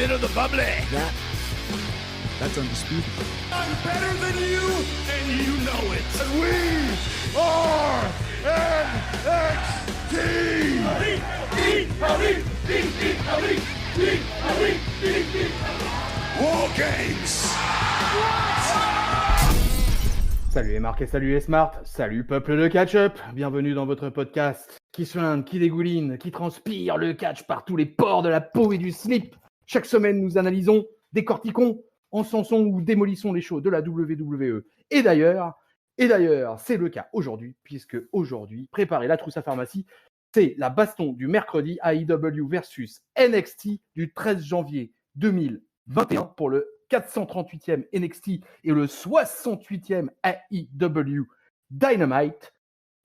bit of the bubbly. That's undisputed. I'm better than you, and you know it. And we are NXT. War Games. Salut les Marc et salut les Smart, salut peuple de catch-up, bienvenue dans votre podcast qui suinte, qui dégouline, qui transpire le catch par tous les pores de la peau et du slip. Chaque semaine, nous analysons, décortiquons, encensons ou démolissons les shows de la WWE. Et d'ailleurs, c'est le cas aujourd'hui, puisque aujourd'hui, préparez la trousse à pharmacie, c'est la baston du mercredi AEW versus NXT du 13 janvier 2021 pour le 438e NXT et le 68e AEW Dynamite.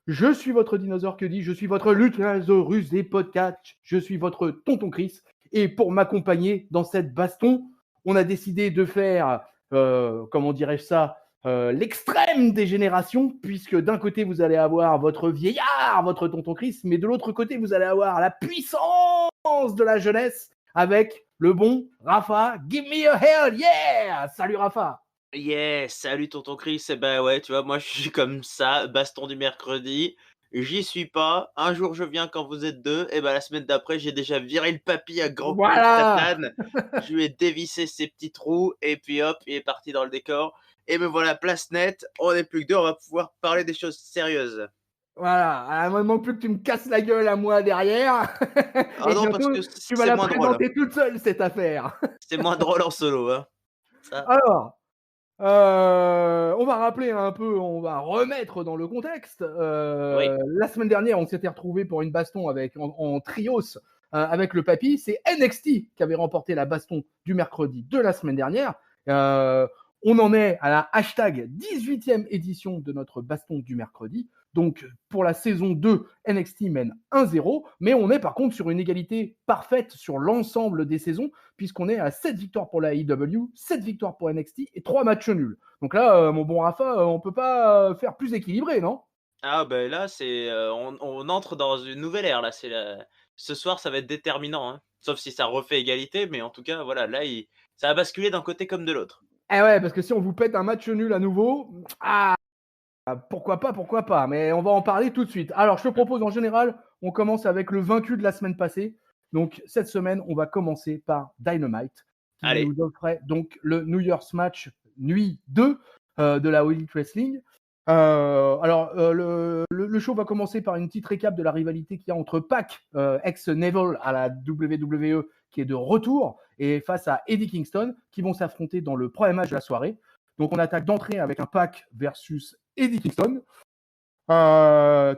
Je suis votre dinosaure que dit, je suis votre Luchasaurus des podcasts, je suis votre tonton Chris. Et pour m'accompagner dans cette baston, on a décidé de faire, comment dirais-je ça, l'extrême des générations, puisque d'un côté vous allez avoir votre vieillard, votre tonton Chris, mais de l'autre côté vous allez avoir la puissance de la jeunesse avec le bon Rafa. Give me a hell yeah! Salut Rafa! Yeah, salut tonton Chris. Eh ben ouais, tu vois, moi je suis comme ça, baston du mercredi. J'y suis pas. Un jour je viens quand vous êtes deux. Et ben la semaine d'après, j'ai déjà viré le papy à grand coup de tatane. Je lui ai dévissé ses petits trous et puis hop, il est parti dans le décor. Et me voilà place nette. On n'est plus que deux, on va pouvoir parler des choses sérieuses. Voilà, à un moment plus que tu me casses la gueule à moi derrière. Ah et non, bientôt, parce que tu vas c'est la moins drôle. présenter toute seule cette affaire. C'est moins drôle en solo, hein. Ça. Alors, on va rappeler un peu, on va remettre dans le contexte. Oui. La semaine dernière, on s'était retrouvés pour une baston en trios avec le papy. C'est NXT qui avait remporté la baston du mercredi de la semaine dernière. On en est à la hashtag 18e édition de notre baston du mercredi. Donc, pour la saison 2, NXT mène 1-0, mais on est par contre sur une égalité parfaite sur l'ensemble des saisons, puisqu'on est à 7 victoires pour la AEW, 7 victoires pour NXT et 3 matchs nuls. Donc là, mon bon Rafa, on peut pas faire plus équilibré, non ? Ah ben là, c'est on entre dans une nouvelle ère, là. Ce soir, ça va être déterminant, hein. Sauf si ça refait égalité, mais en tout cas, voilà, là, ça a basculé d'un côté comme de l'autre. Eh ouais, parce que si on vous pète un match nul à nouveau, pourquoi pas, mais on va en parler tout de suite. Alors, je te propose en général, on commence avec le vaincu de la semaine passée. Donc, cette semaine, on va commencer par Dynamite, qui Allez. nous offrait donc le New Year's Match nuit 2 de la All Elite Wrestling. Le show va commencer par une petite récap de la rivalité qu'il y a entre Pac, ex-Neville à la WWE, qui est de retour, et face à Eddie Kingston, qui vont s'affronter dans le premier match de la soirée. Donc on attaque d'entrée avec un Pac versus Eddie Kingston,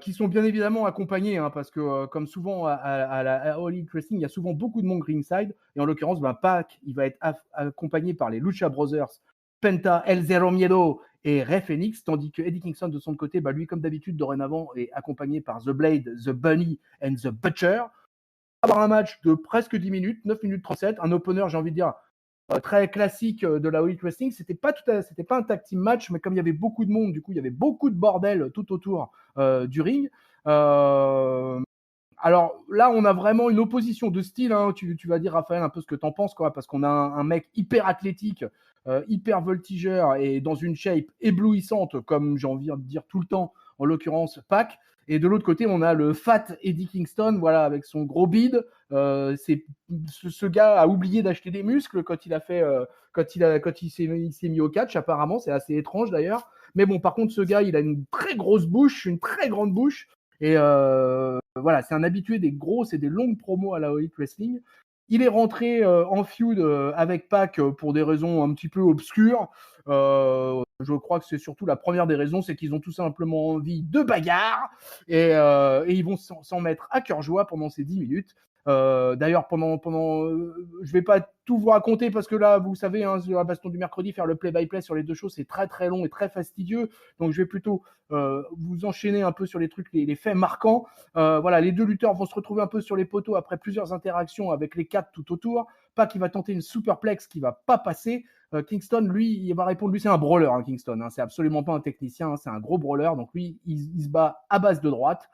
qui sont bien évidemment accompagnés, parce que comme souvent à la All Elite Wrestling, il y a souvent beaucoup de monde ringside, et en l'occurrence, Pac, il va être accompagné par les Lucha Brothers, Penta, El Zero Miedo et Rey Fenix, tandis que Eddie Kingston, de son côté, lui, comme d'habitude, dorénavant, est accompagné par The Blade, The Bunny and The Butcher. On va avoir un match de presque 10 minutes, 9 minutes 37, un opener, j'ai envie de dire, très classique de la All Elite Wrestling. C'était pas un tag team match, mais comme il y avait beaucoup de monde, du coup, il y avait beaucoup de bordel tout autour du ring. Alors là, on a vraiment une opposition de style. Tu vas dire, Raphaël, un peu ce que tu en penses, quoi, parce qu'on a un mec hyper athlétique, hyper voltigeur et dans une shape éblouissante, comme j'ai envie de dire tout le temps, en l'occurrence Pac. Et de l'autre côté, on a le fat Eddie Kingston, voilà, avec son gros bide. Ce gars a oublié d'acheter des muscles quand il s'est mis au catch. Apparemment, c'est assez étrange d'ailleurs. Mais bon, par contre, ce gars, il a une très grosse bouche, une très grande bouche. Et voilà, c'est un habitué des grosses et des longues promos à la All Elite Wrestling. Il est rentré en feud avec Pac pour des raisons un petit peu obscures. Je crois que c'est surtout la première des raisons, c'est qu'ils ont tout simplement envie de bagarre et ils vont s'en mettre à cœur joie pendant ces 10 minutes. D'ailleurs, je vais pas tout vous raconter parce que là, vous savez, sur la baston du mercredi, faire le play-by-play sur les deux shows, c'est très très long et très fastidieux. Donc, je vais plutôt vous enchaîner un peu sur les trucs, les faits marquants. Voilà, les deux lutteurs vont se retrouver un peu sur les poteaux après plusieurs interactions avec les quatre tout autour. Pac qui va tenter une superplex qui va pas passer. Kingston, lui, il va répondre, lui, c'est un brawler, Kingston. C'est absolument pas un technicien, c'est un gros brawler. Donc, lui, il se bat à base de droite.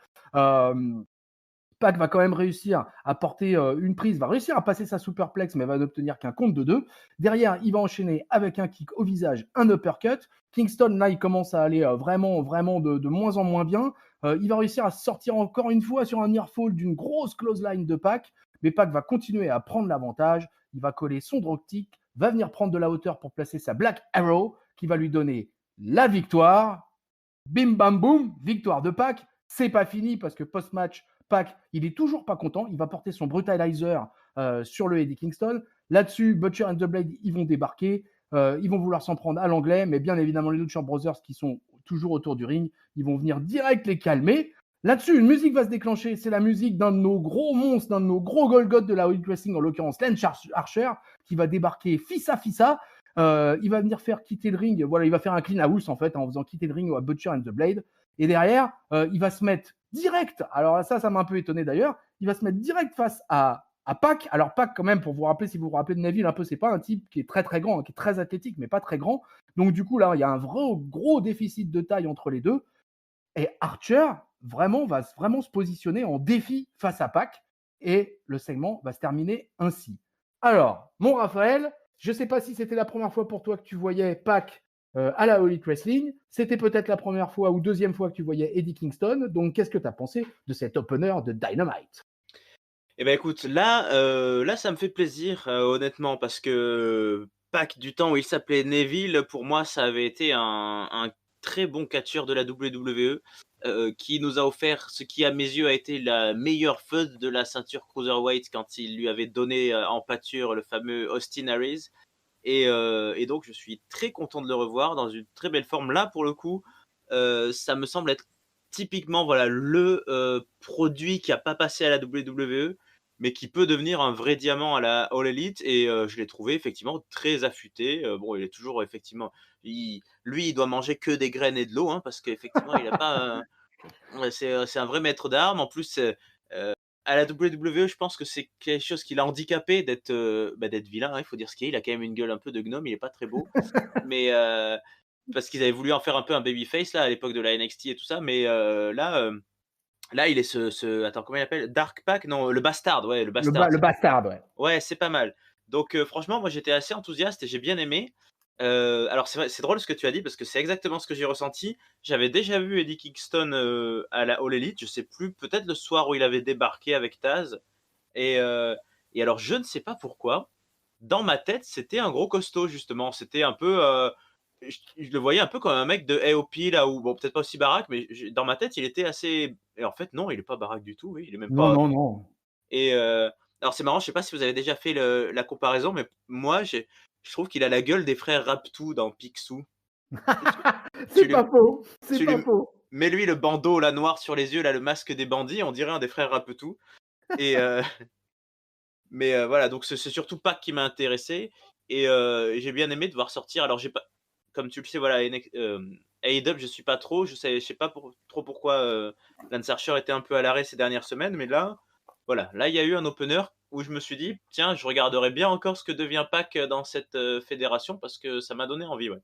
Pac va quand même réussir à porter une prise, va réussir à passer sa superplex, mais va n'obtenir qu'un compte de 2. Derrière, il va enchaîner avec un kick au visage, un uppercut. Kingston, là, il commence à aller vraiment de moins en moins bien. Il va réussir à sortir encore une fois sur un near fall d'une grosse clothesline de Pac, mais Pac va continuer à prendre l'avantage. Il va coller son drop kick, va venir prendre de la hauteur pour placer sa Black Arrow, qui va lui donner la victoire. Bim bam boum, victoire de Pac. C'est pas fini parce que post-match, Pac, il est toujours pas content. Il va porter son brutalizer sur le Eddie Kingston. Là-dessus, Butcher and The Blade, ils vont débarquer. Ils vont vouloir s'en prendre à l'anglais, mais bien évidemment, les Lucha Brothers qui sont toujours autour du ring, ils vont venir direct les calmer. Là-dessus, une musique va se déclencher. C'est la musique d'un de nos gros monstres, d'un de nos gros Golgoth de la Elite Wrestling, en l'occurrence Lance Archer, qui va débarquer fissa. Il va venir faire quitter le ring. Voilà, il va faire un clean house en fait en faisant quitter le ring à Butcher and The Blade. Et derrière, il va se mettre direct. Alors ça m'a un peu étonné d'ailleurs. Il va se mettre direct face à Pac. Alors Pac, quand même, pour vous rappeler, si vous vous rappelez de Neville un peu, c'est pas un type qui est très très grand, qui est très athlétique, mais pas très grand. Donc du coup là, il y a un vrai gros déficit de taille entre les deux. Et Archer va vraiment se positionner en défi face à Pac. Et le segment va se terminer ainsi. Alors, mon Raphaël, je ne sais pas si c'était la première fois pour toi que tu voyais Pac à la All Elite Wrestling. C'était peut-être la première fois ou deuxième fois que tu voyais Eddie Kingston. Donc, qu'est-ce que tu as pensé de cet opener de Dynamite? Eh ben écoute, là, ça me fait plaisir, honnêtement, parce que Pac, du temps où il s'appelait Neville, pour moi, ça avait été un très bon catcheur de la WWE, qui nous a offert ce qui, à mes yeux, a été la meilleure feud de la ceinture Cruiserweight quand il lui avait donné en pâture le fameux Austin Aries. Et donc, je suis très content de le revoir dans une très belle forme. Là, pour le coup, ça me semble être typiquement voilà, le produit qui n'a pas passé à la WWE, mais qui peut devenir un vrai diamant à la All Elite. Et je l'ai trouvé effectivement très affûté. Bon, il est toujours effectivement. Lui, il doit manger que des graines et de l'eau, hein, parce qu'effectivement, il n'a pas. C'est un vrai maître d'armes. En plus, à la WWE, je pense que c'est quelque chose qui l'a handicapé d'être vilain. Il faut dire ce qu'il est. Il a quand même une gueule un peu de gnome. Il est pas très beau, mais parce qu'ils avaient voulu en faire un peu un babyface là à l'époque de la NXT et tout ça. Mais là, il est attends, comment il appelle? Dark Pack? Non, le Bastard. Ouais, le Bastard. Le Bastard, ouais. Ouais, c'est pas mal. Donc franchement, moi j'étais assez enthousiaste et j'ai bien aimé. Alors c'est drôle ce que tu as dit parce que c'est exactement ce que j'ai ressenti. J'avais déjà vu Eddie Kingston à la All Elite, je sais plus, peut-être le soir où il avait débarqué avec Taz. Et alors je ne sais pas pourquoi, dans ma tête c'était un gros costaud justement. C'était un peu, je le voyais un peu comme un mec de AOP là, ou bon peut-être pas aussi baraque, mais dans ma tête il était assez. Et en fait non, il est pas baraque du tout. Oui, il est même pas. Non. Et alors c'est marrant, je sais pas si vous avez déjà fait la comparaison, mais moi je trouve qu'il a la gueule des frères Raptou dans Picsou. C'est pas faux. C'est pas faux. Mets lui le bandeau là noir sur les yeux, là le masque des bandits, on dirait un des frères Raptou. Et mais voilà, donc c'est surtout Pac qui m'a intéressé et j'ai bien aimé de voir sortir. Alors j'ai pas, comme tu le sais, voilà, AEW je suis pas trop, je sais pas trop pourquoi Lance Archer était un peu à l'arrêt ces dernières semaines, mais là, voilà, là il y a eu un opener où je me suis dit tiens, je regarderai bien encore ce que devient Pac dans cette fédération parce que ça m'a donné envie, ouais.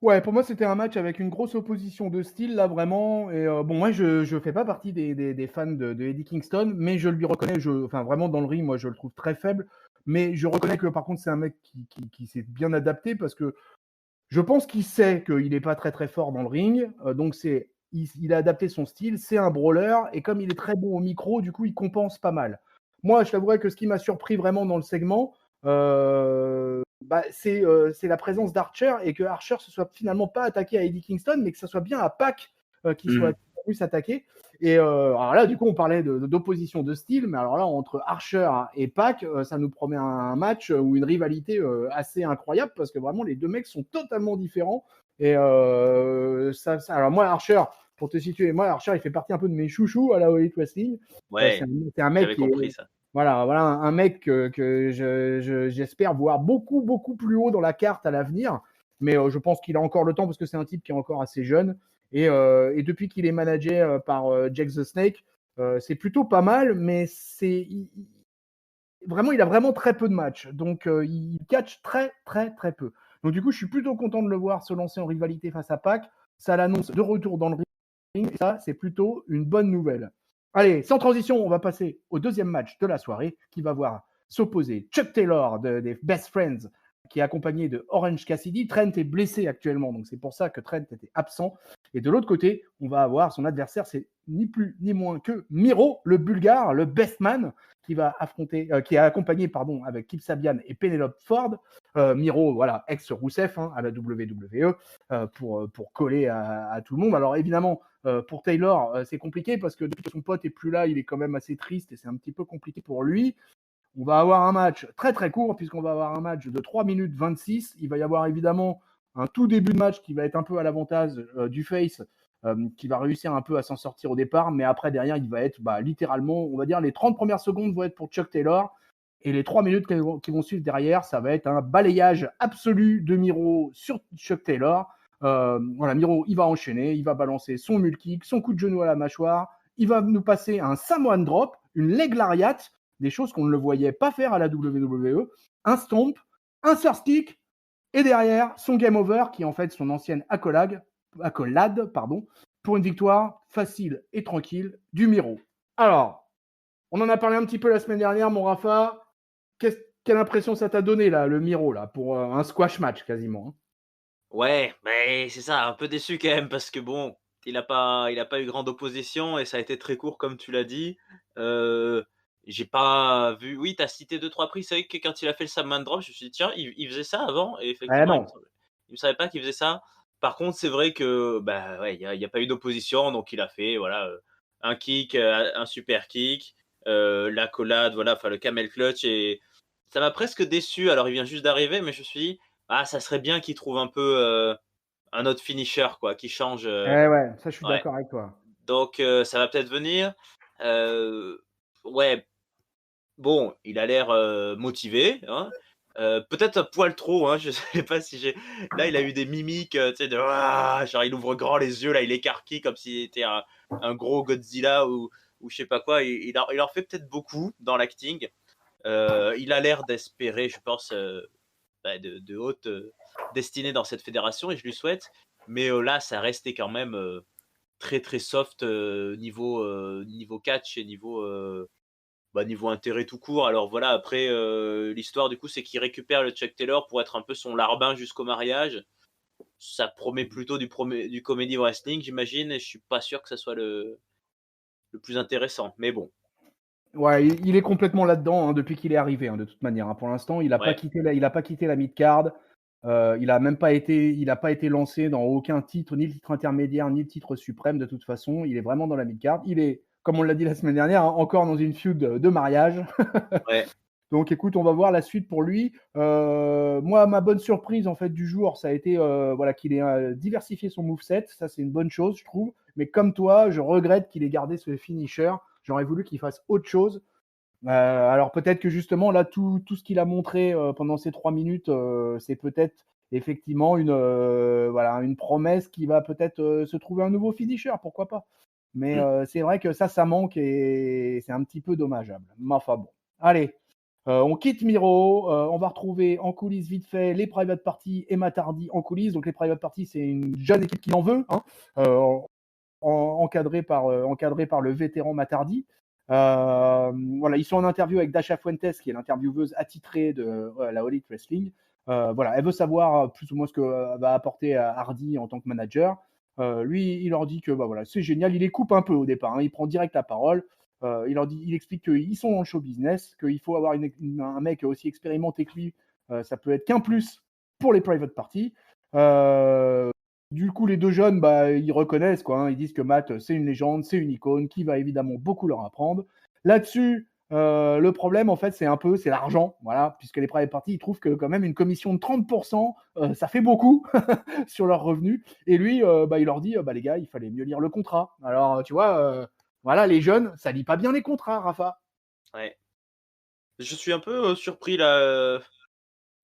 Ouais, pour moi, c'était un match avec une grosse opposition de style, là, vraiment. Et bon, moi, je fais pas partie des fans de Eddie Kingston, mais je lui reconnais, enfin, vraiment, dans le ring, moi, je le trouve très faible. Mais je reconnais que, par contre, c'est un mec qui s'est bien adapté parce que je pense qu'il sait qu'il n'est pas très, très fort dans le ring. Donc, il a adapté son style. C'est un brawler. Et comme il est très bon au micro, du coup, il compense pas mal. Moi, je t'avouerais que ce qui m'a surpris vraiment dans le segment, c'est la présence d'Archer et que Archer se soit finalement pas attaqué à Eddie Kingston, mais que ce soit bien à Pac qui soit venu s'attaquer. Et alors là, du coup, on parlait d'opposition de style, mais alors là, entre Archer et Pac, ça nous promet un match ou une rivalité assez incroyable parce que vraiment, les deux mecs sont totalement différents. Et alors moi, Archer, pour te situer, Archer, il fait partie un peu de mes chouchous à la All Elite Wrestling. Ouais, c'est un mec j'avais compris ça. Voilà, un mec que j'espère voir beaucoup plus haut dans la carte à l'avenir. Mais je pense qu'il a encore le temps parce que c'est un type qui est encore assez jeune. Et depuis qu'il est managé par Jake the Snake, c'est plutôt pas mal, mais vraiment, il a vraiment très peu de matchs. Donc, il catch très peu. Donc, du coup, je suis plutôt content de le voir se lancer en rivalité face à Pac. Ça l'annonce de retour dans le ring. Et ça, c'est plutôt une bonne nouvelle. Allez, sans transition, on va passer au deuxième match de la soirée qui va voir s'opposer Chuck Taylor des Best Friends qui est accompagné de Orange Cassidy. Trent est blessé actuellement, donc c'est pour ça que Trent était absent. Et de l'autre côté, on va avoir son adversaire, c'est ni plus ni moins que Miro, le Bulgare, le best man, qui va affronter, qui est accompagné avec Kip Sabian et Penelope Ford. Miro, voilà, ex-Rousseff à la WWE, pour coller à tout le monde. Alors évidemment, pour Taylor, c'est compliqué parce que depuis que son pote est plus là, il est quand même assez triste et c'est un petit peu compliqué pour lui. On va avoir un match très très court puisqu'on va avoir un match de 3 minutes 26. Il va y avoir évidemment un tout début de match qui va être un peu à l'avantage du face, qui va réussir un peu à s'en sortir au départ, mais après derrière il va être littéralement, on va dire les 30 premières secondes vont être pour Chuck Taylor et les 3 minutes qui vont suivre derrière, ça va être un balayage absolu de Miro sur Chuck Taylor. Miro il va enchaîner, il va balancer son mule kick, son coup de genou à la mâchoire, il va nous passer un Samoan drop, une leg lariat, des choses qu'on ne le voyait pas faire à la WWE, un stomp, un surf kick, et derrière, son game over, qui est en fait son ancienne accolade, pour une victoire facile et tranquille du Miro. Alors, on en a parlé un petit peu la semaine dernière, mon Rafa. Quelle impression ça t'a donné, là, le Miro, là, pour un squash match, quasiment, hein? Ouais, mais c'est ça, un peu déçu quand même, parce que bon, il a pas eu grande opposition et ça a été très court, comme tu l'as dit. J'ai pas vu. Oui, tu as cité 2-3 prix. C'est vrai que quand il a fait le Samoan Drop, je me suis dit: «Tiens, il faisait ça avant?» et effectivement, Non. il me savait pas qu'il faisait ça. Par contre, c'est vrai que, ouais, il y a pas eu d'opposition, donc il a fait, voilà, un kick, un super kick, l'accolade, voilà, enfin le camel clutch et ça m'a presque déçu. Alors il vient juste d'arriver, mais je me suis dit: «Ah, ça serait bien qu'il trouve un peu, un autre finisher quoi, qui change, Ouais, ça je suis ouais». d'accord avec toi. Donc ça va peut-être venir. Ouais, bon, il a l'air, motivé, hein. Peut-être un poil trop, hein, je sais pas si j'ai là, il a eu des mimiques, tu sais, de «Ah!», genre il ouvre grand les yeux, là, il écarquille comme s'il était un gros Godzilla ou je sais pas quoi. Il en fait peut-être beaucoup dans l'acting. Il a l'air d'espérer, je pense, de haute, destinée dans cette fédération et je lui souhaite. Mais là, ça restait quand même, très, très soft, niveau catch et niveau intérêt tout court. Alors voilà, après, l'histoire du coup, c'est qu'il récupère le Chuck Taylor pour être un peu son larbin jusqu'au mariage. Ça promet plutôt du comedy wrestling, j'imagine, et je suis pas sûr que ça soit le plus intéressant. Mais bon, Ouais, il est complètement là-dedans, hein, depuis qu'il est arrivé, hein, de toute manière, hein. Pour l'instant, il a pas ouais. quitté la mid-card. Il a pas été lancé dans aucun titre, ni le titre intermédiaire, ni le titre suprême de toute façon. Il est vraiment dans la mid-card. Il est, comme on l'a dit la semaine dernière, hein, encore dans une feud de mariage. Ouais. Donc écoute, on va voir la suite pour lui. Moi, ma bonne surprise en fait du jour, ça a été qu'il ait diversifié son moveset. Ça, c'est une bonne chose, je trouve. Mais comme toi, je regrette qu'il ait gardé ce finisher. J'aurais voulu qu'il fasse autre chose. Alors peut-être que justement, là, tout ce qu'il a montré pendant ces 3 minutes, c'est peut-être effectivement une promesse qui va peut-être se trouver un nouveau finisher, pourquoi pas. Mais c'est vrai que ça manque et c'est un petit peu dommageable. Mais enfin bon. Allez, on quitte Miro, on va retrouver en coulisses vite fait les Private Party et Matt Hardy en coulisses. Donc les Private Party, c'est une jeune équipe qui en veut, hein, encadrée par le vétéran Matt Hardy. Ils sont en interview avec Dasha Fuentes, qui est l'intervieweuse attitrée de la All Elite Wrestling. Elle veut savoir plus ou moins ce que va apporter Hardy en tant que manager. Lui, il leur dit que c'est génial. Il les coupe un peu au départ, hein. Il prend direct la parole. Il explique qu'ils sont dans le show business, qu'il faut avoir un mec aussi expérimenté que lui. Ça peut être qu'un plus pour les private parties. Du coup, les deux jeunes, ils reconnaissent, quoi, hein. Ils disent que Matt, c'est une légende, c'est une icône, qui va évidemment beaucoup leur apprendre. Là-dessus, le problème, en fait, c'est l'argent, voilà, puisque les private parties, ils trouvent que quand même une commission de 30%, ça fait beaucoup sur leurs revenus. Et lui, il leur dit, les gars, il fallait mieux lire le contrat. Alors, tu vois, voilà, les jeunes, ça lit pas bien les contrats, Rafa. Ouais. Je suis un peu surpris là,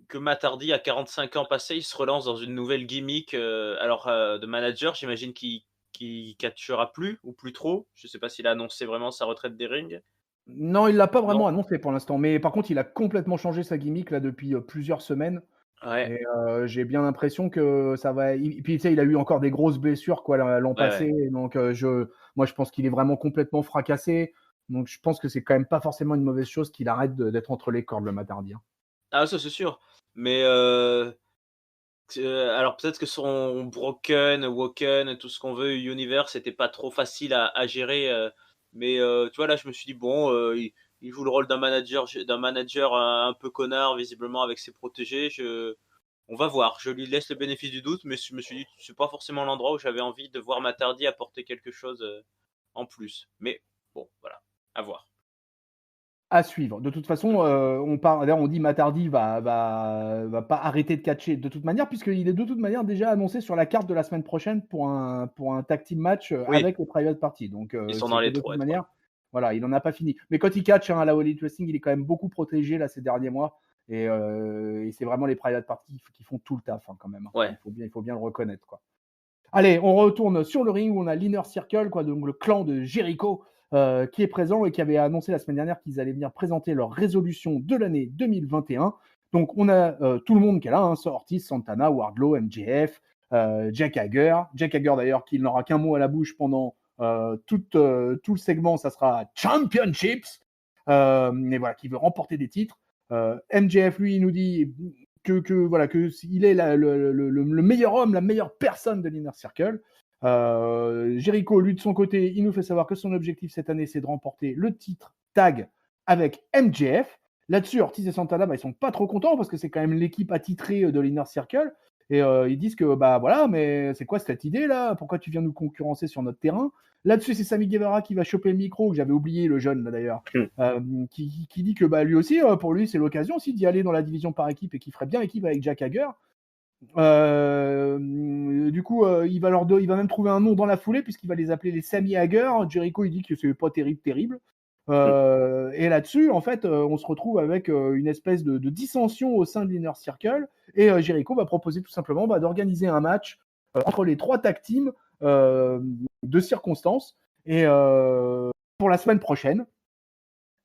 que Matt Hardy, à 45 ans passés, il se relance dans une nouvelle gimmick. De manager, j'imagine qu'il catchera plus ou plus trop. Je sais pas s'il a annoncé vraiment sa retraite des rings. Non, il l'a pas Non? vraiment annoncé pour l'instant, mais par contre, il a complètement changé sa gimmick là depuis plusieurs semaines. Ouais, Et j'ai bien l'impression que ça va. Puis tu sais, il a eu encore des grosses blessures quoi l'an ouais, ouais. passé. Donc moi, je pense qu'il est vraiment complètement fracassé. Donc je pense que c'est quand même pas forcément une mauvaise chose qu'il arrête d'être entre les cordes, le Matardi, hein. Ah ça, c'est sûr. Mais alors peut-être que son Broken, Woken, tout ce qu'on veut, Universe, c'était pas trop facile à gérer, mais tu vois, là, je me suis dit: «Bon, il joue le rôle d'un manager un peu connard, visiblement, avec ses protégés». On va voir. Je lui laisse le bénéfice du doute, mais je me suis dit: «C'est pas forcément l'endroit où j'avais envie de voir Matardi apporter quelque chose, en plus». Mais bon, voilà, à voir. À suivre. De toute façon, d'ailleurs, on dit Matardi va pas arrêter de catcher de toute manière, puisqu'il est de toute manière déjà annoncé sur la carte de la semaine prochaine pour un tag team match, Oui, avec les Private Party. Donc ils sont c'est dans que les de toute 3 3. manière, voilà, il en a pas fini. Mais quand il catch, hein, à la All Elite Wrestling, il est quand même beaucoup protégé là ces derniers mois et c'est vraiment les Private Party qui font tout le taf, hein, quand même, hein. Ouais. Il faut bien le reconnaître, quoi. Allez, on retourne sur le ring où on a l'Inner Circle, quoi, donc le clan de Jericho, qui est présent et qui avait annoncé la semaine dernière qu'ils allaient venir présenter leur résolution de l'année 2021. Donc, on a tout le monde qui est là, hein, Ortiz, Santana, Wardlow, MJF, Jack Hager. Jack Hager, d'ailleurs, qui n'aura qu'un mot à la bouche pendant tout le segment, ça sera Championships. Mais voilà, qui veut remporter des titres. MJF, lui, il nous dit voilà, que il est le meilleur homme, la meilleure personne de l'Inner Circle. Jericho, lui, de son côté, il nous fait savoir que son objectif cette année, c'est de remporter le titre tag avec MJF. Là-dessus, Ortiz et Santana, ils sont pas trop contents parce que c'est quand même l'équipe attitrée de l'Inner Circle. Et ils disent que, voilà, mais c'est quoi cette idée là? Pourquoi tu viens nous concurrencer sur notre terrain? Là-dessus, c'est Sammy Guevara qui va choper le micro, que j'avais oublié, le jeune là d'ailleurs, Mmh. qui dit que lui aussi, pour lui, c'est l'occasion aussi d'y aller dans la division par équipe et qu'il ferait bien équipe avec Jack Hager. Du coup, il va même trouver un nom dans la foulée puisqu'il va les appeler les Sammy Hager. Jericho, il dit que c'est pas terrible. Mmh. Et là-dessus, en fait, on se retrouve avec une espèce de dissension au sein de l'Inner Circle. Et Jericho va proposer tout simplement d'organiser un match entre les 3 tag teams de circonstances et pour la semaine prochaine.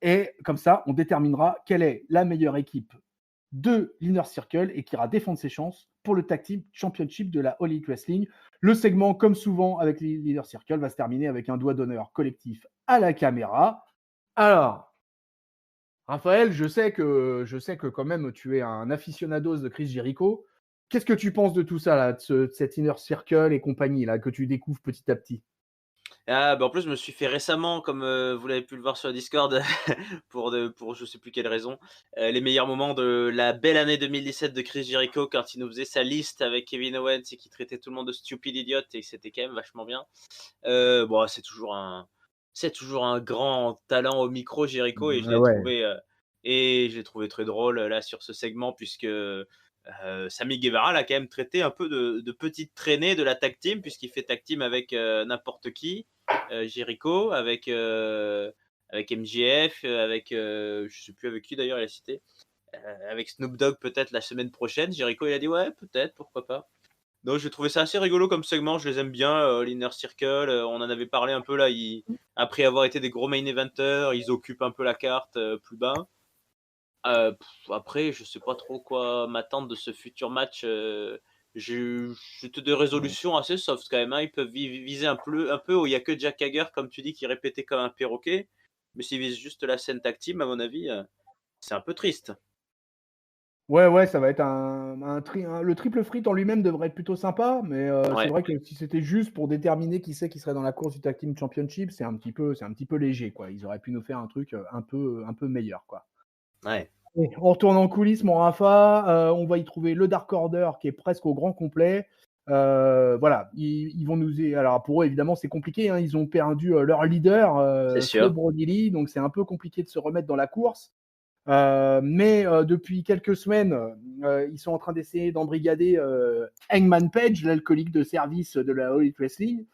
Et comme ça, on déterminera quelle est la meilleure équipe de l'Inner Circle et qui ira défendre ses chances pour le Tag Team Championship de la All Elite Wrestling. Le segment, comme souvent avec l'Inner Circle, va se terminer avec un doigt d'honneur collectif à la caméra. Alors, Raphaël, je sais que quand même tu es un aficionados de Chris Jericho. Qu'est-ce que tu penses de tout ça, là, de cet Inner Circle et compagnie, là, que tu découvres petit à petit? Ah, bah, en plus, je me suis fait récemment, comme, vous l'avez pu le voir sur le Discord, pour je sais plus quelle raison, les meilleurs moments de la belle année 2017 de Chris Jericho quand il nous faisait sa liste avec Kevin Owens et qui traitait tout le monde de stupide idiot et c'était quand même vachement bien. Bon, c'est toujours un grand talent au micro, Jericho, et je l'ai Ouais. trouvé, très drôle, là, sur ce segment puisque, Sammy Guevara l'a quand même traité un peu de petite traînée de la tag team puisqu'il fait tag team avec, n'importe qui, Jericho, avec MJF, avec, je sais plus avec qui d'ailleurs il a cité, avec Snoop Dogg peut-être la semaine prochaine. Jericho il a dit: «Ouais, peut-être, pourquoi pas». Donc j'ai trouvé ça assez rigolo comme segment, je les aime bien, l'Inner Circle, on en avait parlé un peu là, après avoir été des gros main eventers, ils occupent un peu la carte, plus bas. Après je sais pas trop quoi m'attendre de ce futur match, c'était des résolutions assez soft quand même, hein. Ils peuvent viser un peu où il y a que Jack Hager comme tu dis qui répétait comme un perroquet, mais s'ils visent juste la scène tag team à mon avis, c'est un peu triste. Ouais, ouais, ça va être le triple frite en lui-même devrait être plutôt sympa, mais c'est Ouais, vrai que si c'était juste pour déterminer qui c'est qui serait dans la course du Tag Team Championship, c'est un petit peu léger, quoi. Ils auraient pu nous faire un truc, un peu meilleur, quoi. ouais. Et on retourne en coulisses, mon Rafa, on va y trouver le Dark Order qui est presque au grand complet. Voilà, ils vont alors pour eux, évidemment, c'est compliqué, hein, ils ont perdu, leur leader, C'est Flo sûr. Brody Lee, donc c'est un peu compliqué de se remettre dans la course. Mais depuis quelques semaines, ils sont en train d'essayer d'embrigader Hangman Page, l'alcoolique de service de la All Elite Wrestling.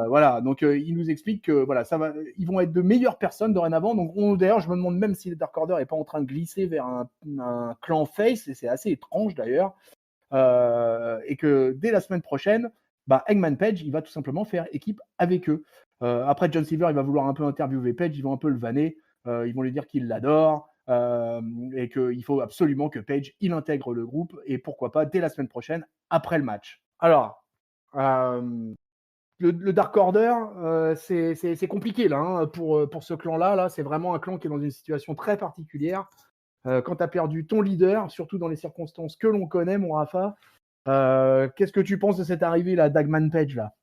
Voilà, donc il nous explique que voilà, ils vont être de meilleures personnes dorénavant. Donc d'ailleurs, je me demande même si le Dark Order est pas en train de glisser vers un clan face, et c'est assez étrange d'ailleurs. Et que dès la semaine prochaine, Hangman Page, il va tout simplement faire équipe avec eux. Après, John Silver, il va vouloir un peu interviewer Page, ils vont un peu le vanner, ils vont lui dire qu'ils l'adorent. et qu'il faut absolument que Page il intègre le groupe et pourquoi pas dès la semaine prochaine après le match. Alors, le Dark Order, c'est compliqué là pour ce clan-là. Là, c'est vraiment un clan qui est dans une situation très particulière. Quand tu as perdu ton leader, surtout dans les circonstances que l'on connaît, mon Rafa, qu'est-ce que tu penses de cette arrivée là, Dagman Page là?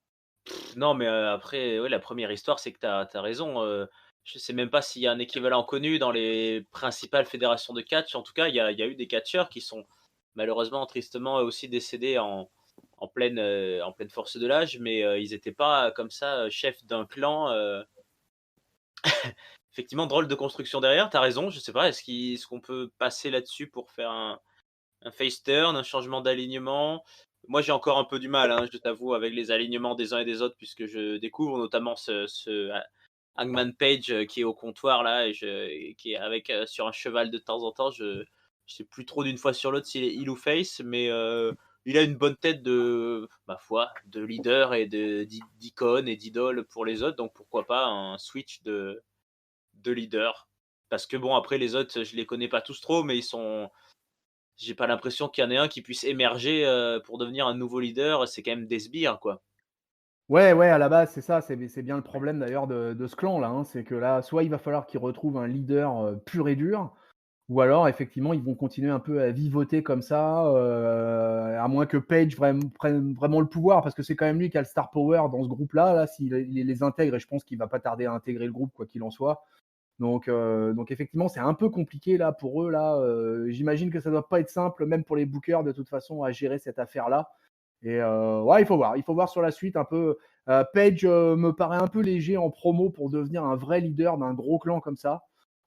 Non, mais après, ouais, la première histoire, c'est que tu as raison. Je sais même pas s'il y a un équivalent connu dans les principales fédérations de catch. En tout cas, il y a eu des catcheurs qui sont malheureusement, tristement, aussi décédés en pleine force de l'âge, mais ils n'étaient pas comme ça chefs d'un clan. Effectivement, drôle de construction derrière, t'as raison, je sais pas, est-ce qu'on peut passer là-dessus pour faire un face turn, un changement d'alignement? Moi, j'ai encore un peu du mal, hein, je t'avoue, avec les alignements des uns et des autres, puisque je découvre notamment ce Hangman Page qui est au comptoir là, et qui est avec sur un cheval de temps en temps. Je sais plus trop d'une fois sur l'autre s'il est heel ou face, mais il a une bonne tête de, ma foi, de leader et d'icône et d'idole pour les autres, donc pourquoi pas un switch de leader. Parce que bon, après les autres, je les connais pas tous trop, mais j'ai pas l'impression qu'il y en ait un qui puisse émerger pour devenir un nouveau leader. C'est quand même des sbires, quoi. Ouais, à la base, c'est ça, c'est bien le problème d'ailleurs de ce clan là, hein. C'est que là, soit il va falloir qu'ils retrouvent un leader pur et dur, ou alors effectivement ils vont continuer un peu à vivoter comme ça, à moins que Page prenne vraiment le pouvoir, parce que c'est quand même lui qui a le star power dans ce groupe-là. Là, s'il les intègre, et je pense qu'il va pas tarder à intégrer le groupe quoi qu'il en soit. Donc effectivement, c'est un peu compliqué là pour eux là. J'imagine que ça doit pas être simple, même pour les bookers de toute façon, à gérer cette affaire-là. Et ouais, il faut voir sur la suite un peu. Page me paraît un peu léger en promo pour devenir un vrai leader d'un gros clan comme ça.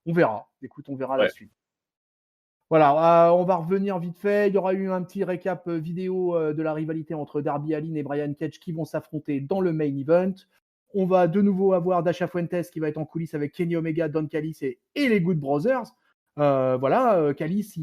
On verra. Écoute, on verra la Ouais. suite. Voilà, on va revenir vite fait. Il y aura eu un petit récap vidéo de la rivalité entre Darby Allin et Brian Cage qui vont s'affronter dans le main event. On va de nouveau avoir Dasha Fuentes qui va être en coulisses avec Kenny Omega, Don Callis et les Good Brothers. Callis,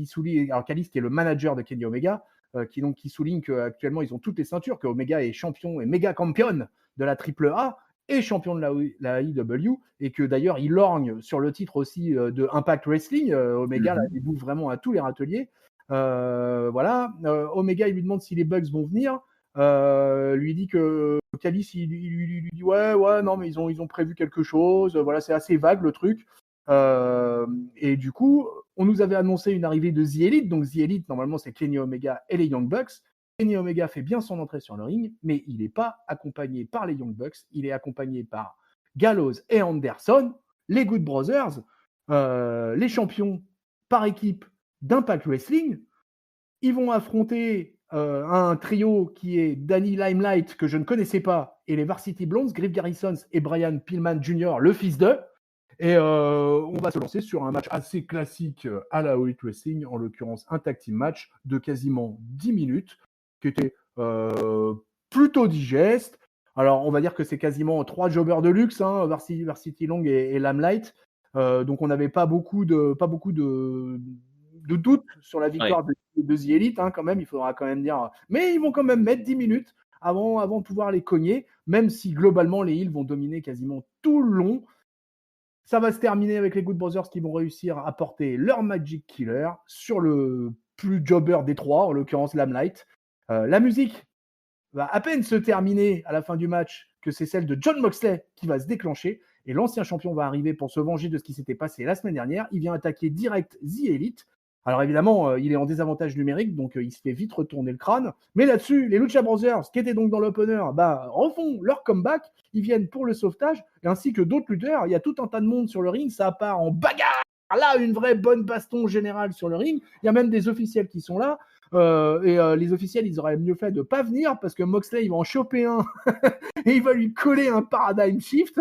Callis qui est le manager de Kenny Omega, qui souligne qu'actuellement ils ont toutes les ceintures, que Omega est champion et méga champion de la AAA et champion de la AEW, et que d'ailleurs il lorgne sur le titre aussi de Impact Wrestling. Omega il bouffe vraiment à tous les râteliers. Omega il lui demande si les Bucks vont venir. Lui dit que Callis il lui dit ouais non mais ils ont prévu quelque chose. Voilà, c'est assez vague le truc. Et du coup, on nous avait annoncé une arrivée de The Elite. Donc The Elite, normalement, c'est Kenny Omega et les Young Bucks. Kenny Omega fait bien son entrée sur le ring, mais il n'est pas accompagné par les Young Bucks. Il est accompagné par Gallows et Anderson, les Good Brothers, les champions par équipe d'Impact Wrestling. Ils vont affronter un trio qui est Danny Limelight, que je ne connaissais pas, et les Varsity Blondes, Griff Garrison et Brian Pillman Jr., le fils d'eux. Et on va se lancer sur un match assez classique à la Elite Wrestling, en l'occurrence un tag team match de quasiment 10 minutes, qui était plutôt digeste. Alors, on va dire que c'est quasiment 3 jobbers de luxe, hein, Varsity Long et Limelight. Donc, on n'avait pas beaucoup de doutes sur la victoire de The Elite, hein, quand même, il faudra quand même dire. Mais ils vont quand même mettre 10 minutes avant de pouvoir les cogner, même si globalement, les Heels vont dominer quasiment tout le long. Ça va se terminer avec les Good Brothers qui vont réussir à porter leur Magic Killer sur le plus jobber des trois, en l'occurrence Limelight. La musique va à peine se terminer à la fin du match que c'est celle de Jon Moxley qui va se déclencher, et l'ancien champion va arriver pour se venger de ce qui s'était passé la semaine dernière. Il vient attaquer direct The Elite. Alors évidemment, il est en désavantage numérique, donc il se fait vite retourner le crâne. Mais là-dessus, les Lucha Brothers, qui étaient donc dans l'opener, refont leur comeback. Ils viennent pour le sauvetage, ainsi que d'autres lutteurs. Il y a tout un tas de monde sur le ring, ça part en bagarre. Là, une vraie bonne baston générale sur le ring. Il y a même des officiels qui sont là. Les officiels, ils auraient mieux fait de ne pas venir, parce que Moxley, il va en choper un et il va lui coller un paradigm shift.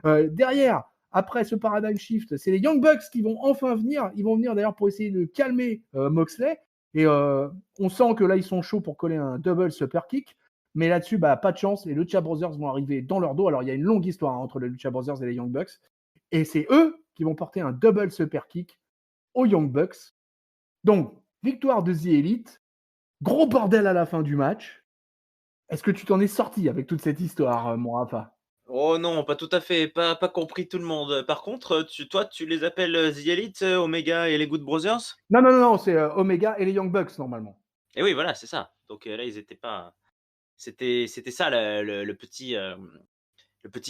Derrière, après ce paradigm shift, c'est les Young Bucks qui vont enfin venir. Ils vont venir d'ailleurs pour essayer de calmer Moxley. Et on sent que là, ils sont chauds pour coller un double super kick. Mais là-dessus, pas de chance. Les Lucha Brothers vont arriver dans leur dos. Alors, il y a une longue histoire entre les Lucha Brothers et les Young Bucks. Et c'est eux qui vont porter un double super kick aux Young Bucks. Donc, victoire de The Elite. Gros bordel à la fin du match. Est-ce que tu t'en es sorti avec toute cette histoire, mon Rafa ? Oh non, pas tout à fait, pas compris tout le monde. Par contre, toi, tu les appelles, The Elite, Omega et les Good Brothers? Non, non, non, non, c'est Omega et les Young Bucks normalement. Et oui, voilà, c'est ça. Donc là, ils étaient pas c'était ça le petit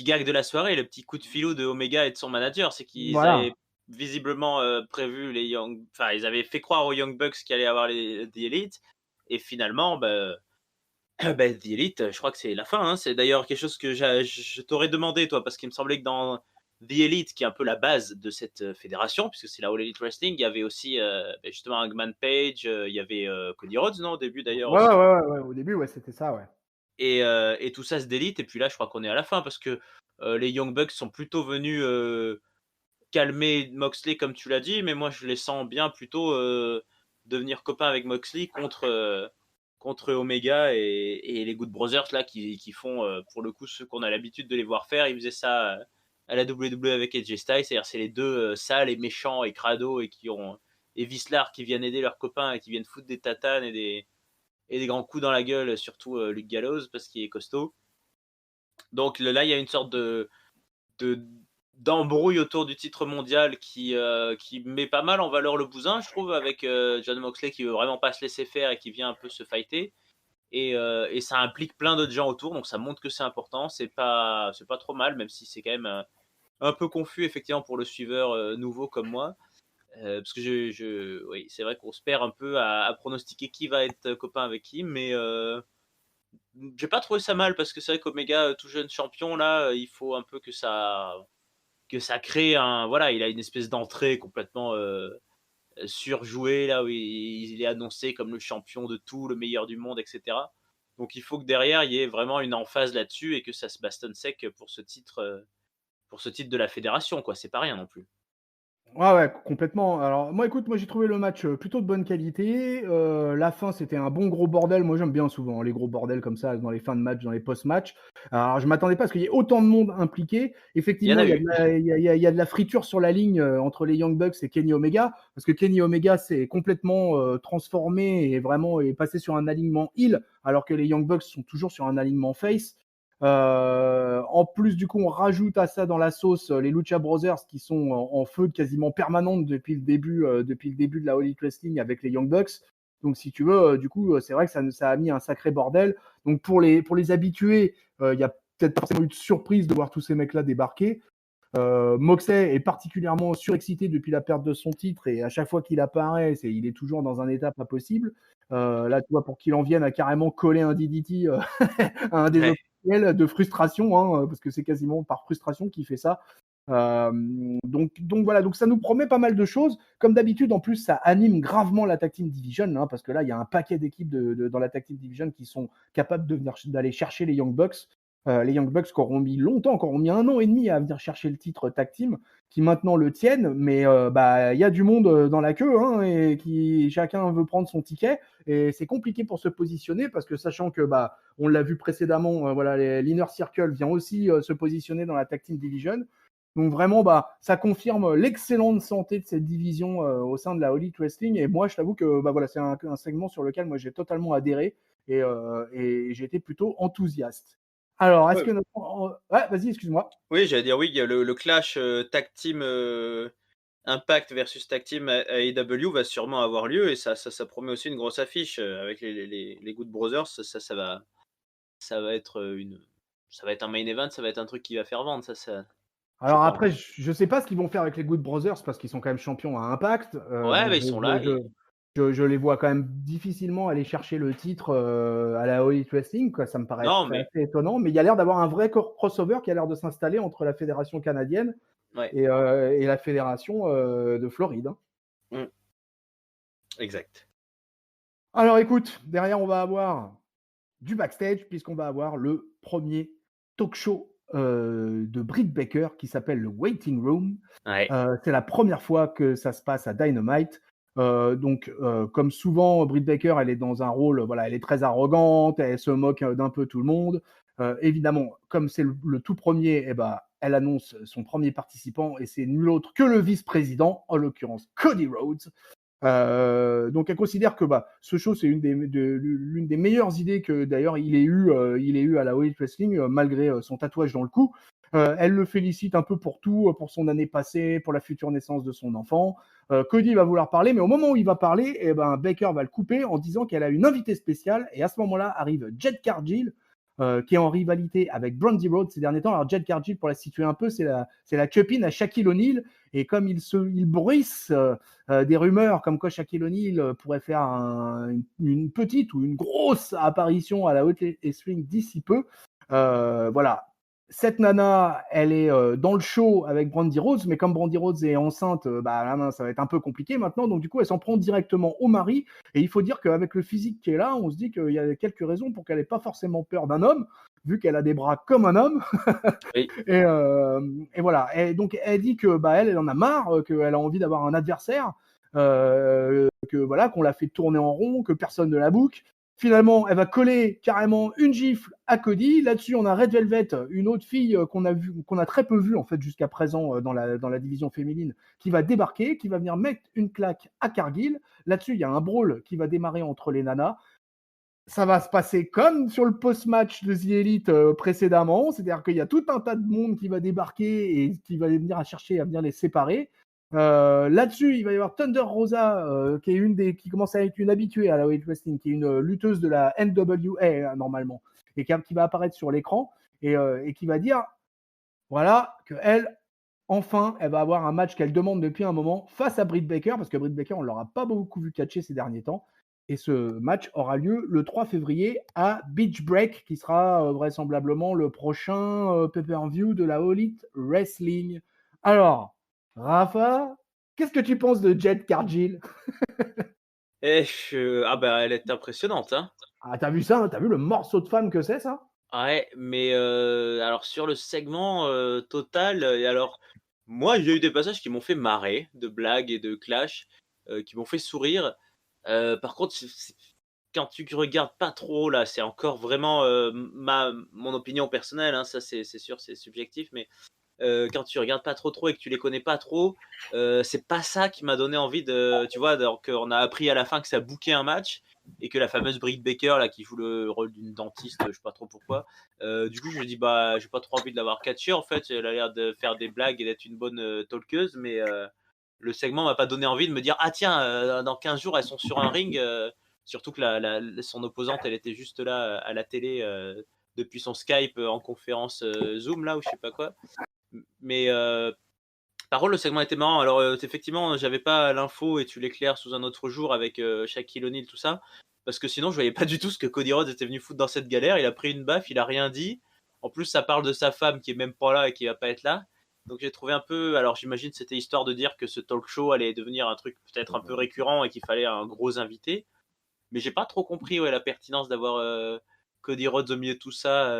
gag de la soirée, le petit coup de filou de Omega et de son manager, c'est qu'ils Voilà. avaient visiblement, prévu ils avaient fait croire aux Young Bucks qu'il allait avoir The Elite et finalement, The Elite, je crois que c'est la fin, hein. C'est d'ailleurs quelque chose que je t'aurais demandé, toi, parce qu'il me semblait que dans The Elite, qui est un peu la base de cette fédération, puisque c'est la All Elite Wrestling, il y avait aussi justement Hangman Page, il y avait Cody Rhodes, non, au début d'ailleurs Ouais, ouais, aussi. ouais, ouais, ouais, au début, ouais, c'était ça, ouais. Et tout ça se délite, et puis là, je crois qu'on est à la fin, parce que les Young Bucks sont plutôt venus calmer Moxley, comme tu l'as dit, mais moi, je les sens bien plutôt devenir copains avec Moxley contre Omega et les Good Brothers là qui font pour le coup ce qu'on a l'habitude de les voir faire. Ils faisaient ça à la WWE avec AJ Styles, c'est-à-dire c'est les deux sales et méchants et crado et Vislar qui viennent aider leurs copains et qui viennent foutre des tatanes et des grands coups dans la gueule, surtout Luke Gallows parce qu'il est costaud. Donc là il y a une sorte de d'embrouille autour du titre mondial qui met pas mal en valeur le bousin, je trouve, avec John Moxley qui veut vraiment pas se laisser faire et qui vient un peu se fighter. Et ça implique plein d'autres gens autour, donc ça montre que c'est important. C'est pas trop mal, même si c'est quand même un peu confus effectivement pour le suiveur nouveau comme moi. Parce que oui, c'est vrai qu'on se perd un peu à pronostiquer qui va être copain avec qui, mais j'ai pas trouvé ça mal parce que c'est vrai qu'Omega, tout jeune champion, là, il faut un peu que ça crée voilà, il a une espèce d'entrée complètement surjouée, là où il est annoncé comme le champion de tout, le meilleur du monde, etc. Donc il faut que derrière, il y ait vraiment une emphase là-dessus et que ça se bastonne sec pour ce titre de la fédération, quoi. C'est pas rien non plus. Ouais, ouais, complètement. Alors moi, écoute, moi j'ai trouvé le match plutôt de bonne qualité. La fin, c'était un bon gros bordel. Moi, j'aime bien souvent les gros bordels comme ça dans les fins de match, dans les post-match. Alors, je m'attendais pas à ce qu'il y ait autant de monde impliqué. Il y en Effectivement, a il y a de eu. la, il y a de la friture sur la ligne entre les Young Bucks et Kenny Omega, parce que Kenny Omega s'est complètement transformé et vraiment est passé sur un alignement heel, alors que les Young Bucks sont toujours sur un alignement face. En plus, du coup, on rajoute à ça dans la sauce les Lucha Brothers qui sont en feu quasiment permanente depuis le début de la All Elite Wrestling avec les Young Bucks. Donc, si tu veux, du coup, c'est vrai que ça a mis un sacré bordel. Donc, pour les habitués, il y a peut-être forcément eu de surprise de voir tous ces mecs-là débarquer. Moxley est particulièrement surexcité depuis la perte de son titre et à chaque fois qu'il apparaît, il est toujours dans un état pas possible. Là, tu vois, pour qu'il en vienne à carrément coller un DDT à un des Ouais. de frustration, hein, parce que c'est quasiment par frustration qu'il fait ça. Donc voilà, donc ça nous promet pas mal de choses. Comme d'habitude, en plus, ça anime gravement la Tag Team Division, hein, parce que là, il y a un paquet d'équipes dans la Tag Team Division qui sont capables d'aller chercher les Young Bucks. Les Young Bucks qui auront mis longtemps, qui auront mis 1 an et demi à venir chercher le titre Tag Team, qui maintenant le tiennent, mais il y a du monde dans la queue, hein, et qui chacun veut prendre son ticket, et c'est compliqué pour se positionner, parce que sachant que on l'a vu précédemment, voilà, l'Inner Circle vient aussi se positionner dans la Tag Team Division. Donc vraiment, ça confirme l'excellente santé de cette division au sein de la All Elite Wrestling. Et moi, je t'avoue que voilà, c'est un segment sur lequel moi j'ai totalement adhéré et j'ai été plutôt enthousiaste. Alors, est-ce Ouais. que ouais, vas-y, excuse-moi. Oui, j'allais dire oui, il y a le clash tag team Impact versus tag team AEW va sûrement avoir lieu et ça promet aussi une grosse affiche avec les Good Brothers. Ça va être ça va être un main event, ça va être un truc qui va faire vendre, je Alors pense. après, je sais pas ce qu'ils vont faire avec les Good Brothers parce qu'ils sont quand même champions à Impact. Ouais, Donc mais ils sont là. je les vois quand même difficilement aller chercher le titre à la All Elite Wrestling, quoi. Ça me Non, paraîtrait mais assez étonnant, mais il y a l'air d'avoir un vrai crossover qui a l'air de s'installer entre la fédération canadienne ouais, et la fédération de Floride, hein. mm, exact. Alors écoute, derrière on va avoir du backstage puisqu'on va avoir le premier talk show de Britt Baker qui s'appelle le Waiting Room. Ouais. C'est la première fois que ça se passe à Dynamite. Donc, comme souvent, Britt Baker, elle est dans un rôle, voilà, elle est très arrogante, elle se moque d'un peu tout le monde. Évidemment, comme c'est le tout premier, elle annonce son premier participant et c'est nul autre que le vice-président, en l'occurrence Cody Rhodes. Donc elle considère que ce show c'est l'une des meilleures idées que d'ailleurs il ait eu à la All Elite Wrestling malgré son tatouage dans le cou. Elle le félicite un peu pour tout, pour son année passée, pour la future naissance de son enfant. Cody va vouloir parler, mais au moment où il va parler, Baker va le couper en disant qu'elle a une invitée spéciale. Et à ce moment-là arrive Jade Cargill, qui est en rivalité avec Brandi Rhodes ces derniers temps. Alors Jade Cargill, pour la situer un peu, c'est la copine à Shaquille O'Neal. Et comme il bruisse des rumeurs comme quoi Shaquille O'Neal pourrait faire une petite ou une grosse apparition à la All Elite Wrestling d'ici peu, voilà. Cette nana, elle est dans le show avec Brandi Rhodes, mais comme Brandi Rhodes est enceinte, ça va être un peu compliqué maintenant. Donc du coup, elle s'en prend directement au mari. Et il faut dire qu'avec le physique qui est là, on se dit qu'il y a quelques raisons pour qu'elle n'ait pas forcément peur d'un homme, vu qu'elle a des bras comme un homme. Oui. Et voilà. Et donc elle dit que elle en a marre, qu'elle a envie d'avoir un adversaire, que voilà, qu'on l'a fait tourner en rond, que personne ne la boucle. Finalement, elle va coller carrément une gifle à Cody. Là-dessus, on a Red Velvet, une autre fille qu'on a très peu vue en fait jusqu'à présent dans la division féminine, qui va débarquer, qui va venir mettre une claque à Cargill. Là-dessus, il y a un brawl qui va démarrer entre les nanas. Ça va se passer comme sur le post-match de The Elite précédemment, c'est-à-dire qu'il y a tout un tas de monde qui va débarquer et qui va venir chercher à venir les séparer. Là-dessus, il va y avoir Thunder Rosa, qui commence à être une habituée à la All Elite Wrestling, qui est une lutteuse de la NWA normalement, et qui va apparaître sur l'écran et qui va dire, voilà, que elle va avoir un match qu'elle demande depuis un moment face à Britt Baker, parce que Britt Baker, on ne l'aura pas beaucoup vu catcher ces derniers temps. Et ce match aura lieu le 3 février à Beach Break, qui sera vraisemblablement le prochain pay-per-view de la All Elite Wrestling. Alors, Rafa, qu'est-ce que tu penses de Jade Cargill? Elle est impressionnante, hein. Ah, t'as vu ça? T'as vu le morceau de femme que c'est, ça? Ouais, mais alors sur le segment total, et alors moi j'ai eu des passages qui m'ont fait marrer, de blagues et de clash, qui m'ont fait sourire. Par contre, quand tu regardes pas trop là, c'est encore vraiment mon opinion personnelle, hein, ça c'est sûr, c'est subjectif, mais quand tu regardes pas trop et que tu les connais pas trop, c'est pas ça qui m'a donné envie de, tu vois, donc on a appris à la fin que ça bouquait un match et que la fameuse Britt Baker là qui joue le rôle d'une dentiste, je sais pas trop pourquoi. Du coup, je me dis j'ai pas trop envie de l'avoir catché en fait. Elle a l'air de faire des blagues et d'être une bonne talkeuse, mais le segment m'a pas donné envie de me dire ah tiens, dans 15 jours elles sont sur un ring. Surtout que son opposante, elle était juste là à la télé depuis son Skype en conférence Zoom là ou je sais pas quoi. Mais par contre, le segment était marrant. Alors, effectivement, j'avais pas l'info et tu l'éclaires sous un autre jour avec Shaquille O'Neal, tout ça. Parce que sinon, je voyais pas du tout ce que Cody Rhodes était venu foutre dans cette galère. Il a pris une baffe, il a rien dit. En plus, ça parle de sa femme qui est même pas là et qui va pas être là. Donc, j'ai trouvé un peu. Alors, j'imagine que c'était histoire de dire que ce talk show allait devenir un truc peut-être un peu récurrent et qu'il fallait un gros invité. Mais j'ai pas trop compris la pertinence d'avoir Cody Rhodes au milieu de tout ça.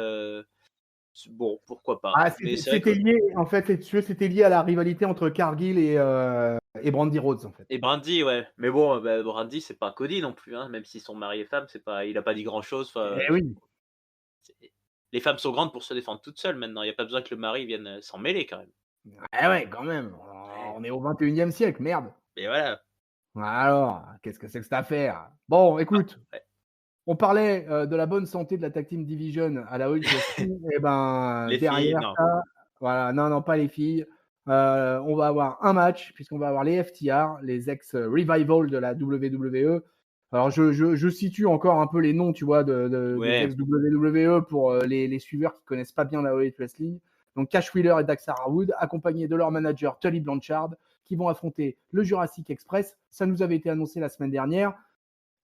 Bon, pourquoi pas. Mais c'était lié, en fait, c'était lié à la rivalité entre Cargill et Brandi Rhodes, en fait. Et Brandi, ouais. Mais bon, Brandi, c'est pas Cody non plus, hein. Même s'ils sont mari et femme, il a pas dit grand-chose. Oui. Les femmes sont grandes pour se défendre toutes seules maintenant. Il n'y a pas besoin que le mari vienne s'en mêler quand même. Ouais, quand même. On est au 21e siècle, merde. Et voilà. Alors, qu'est-ce que c'est que cette affaire? Bon, écoute. Ouais. On parlait de la bonne santé de la Tag Team Division à la All Elite Wrestling. Et les derrière filles, non. ça, voilà, non, pas les filles. On va avoir un match, puisqu'on va avoir les FTR, les ex-Revival de la WWE. Alors, je situe encore un peu les noms, tu vois, des ex-WWE pour les suiveurs qui connaissent pas bien la All Elite Wrestling. Donc, Cash Wheeler et Dax Harwood, accompagnés de leur manager Tully Blanchard, qui vont affronter le Jurassic Express. Ça nous avait été annoncé la semaine dernière.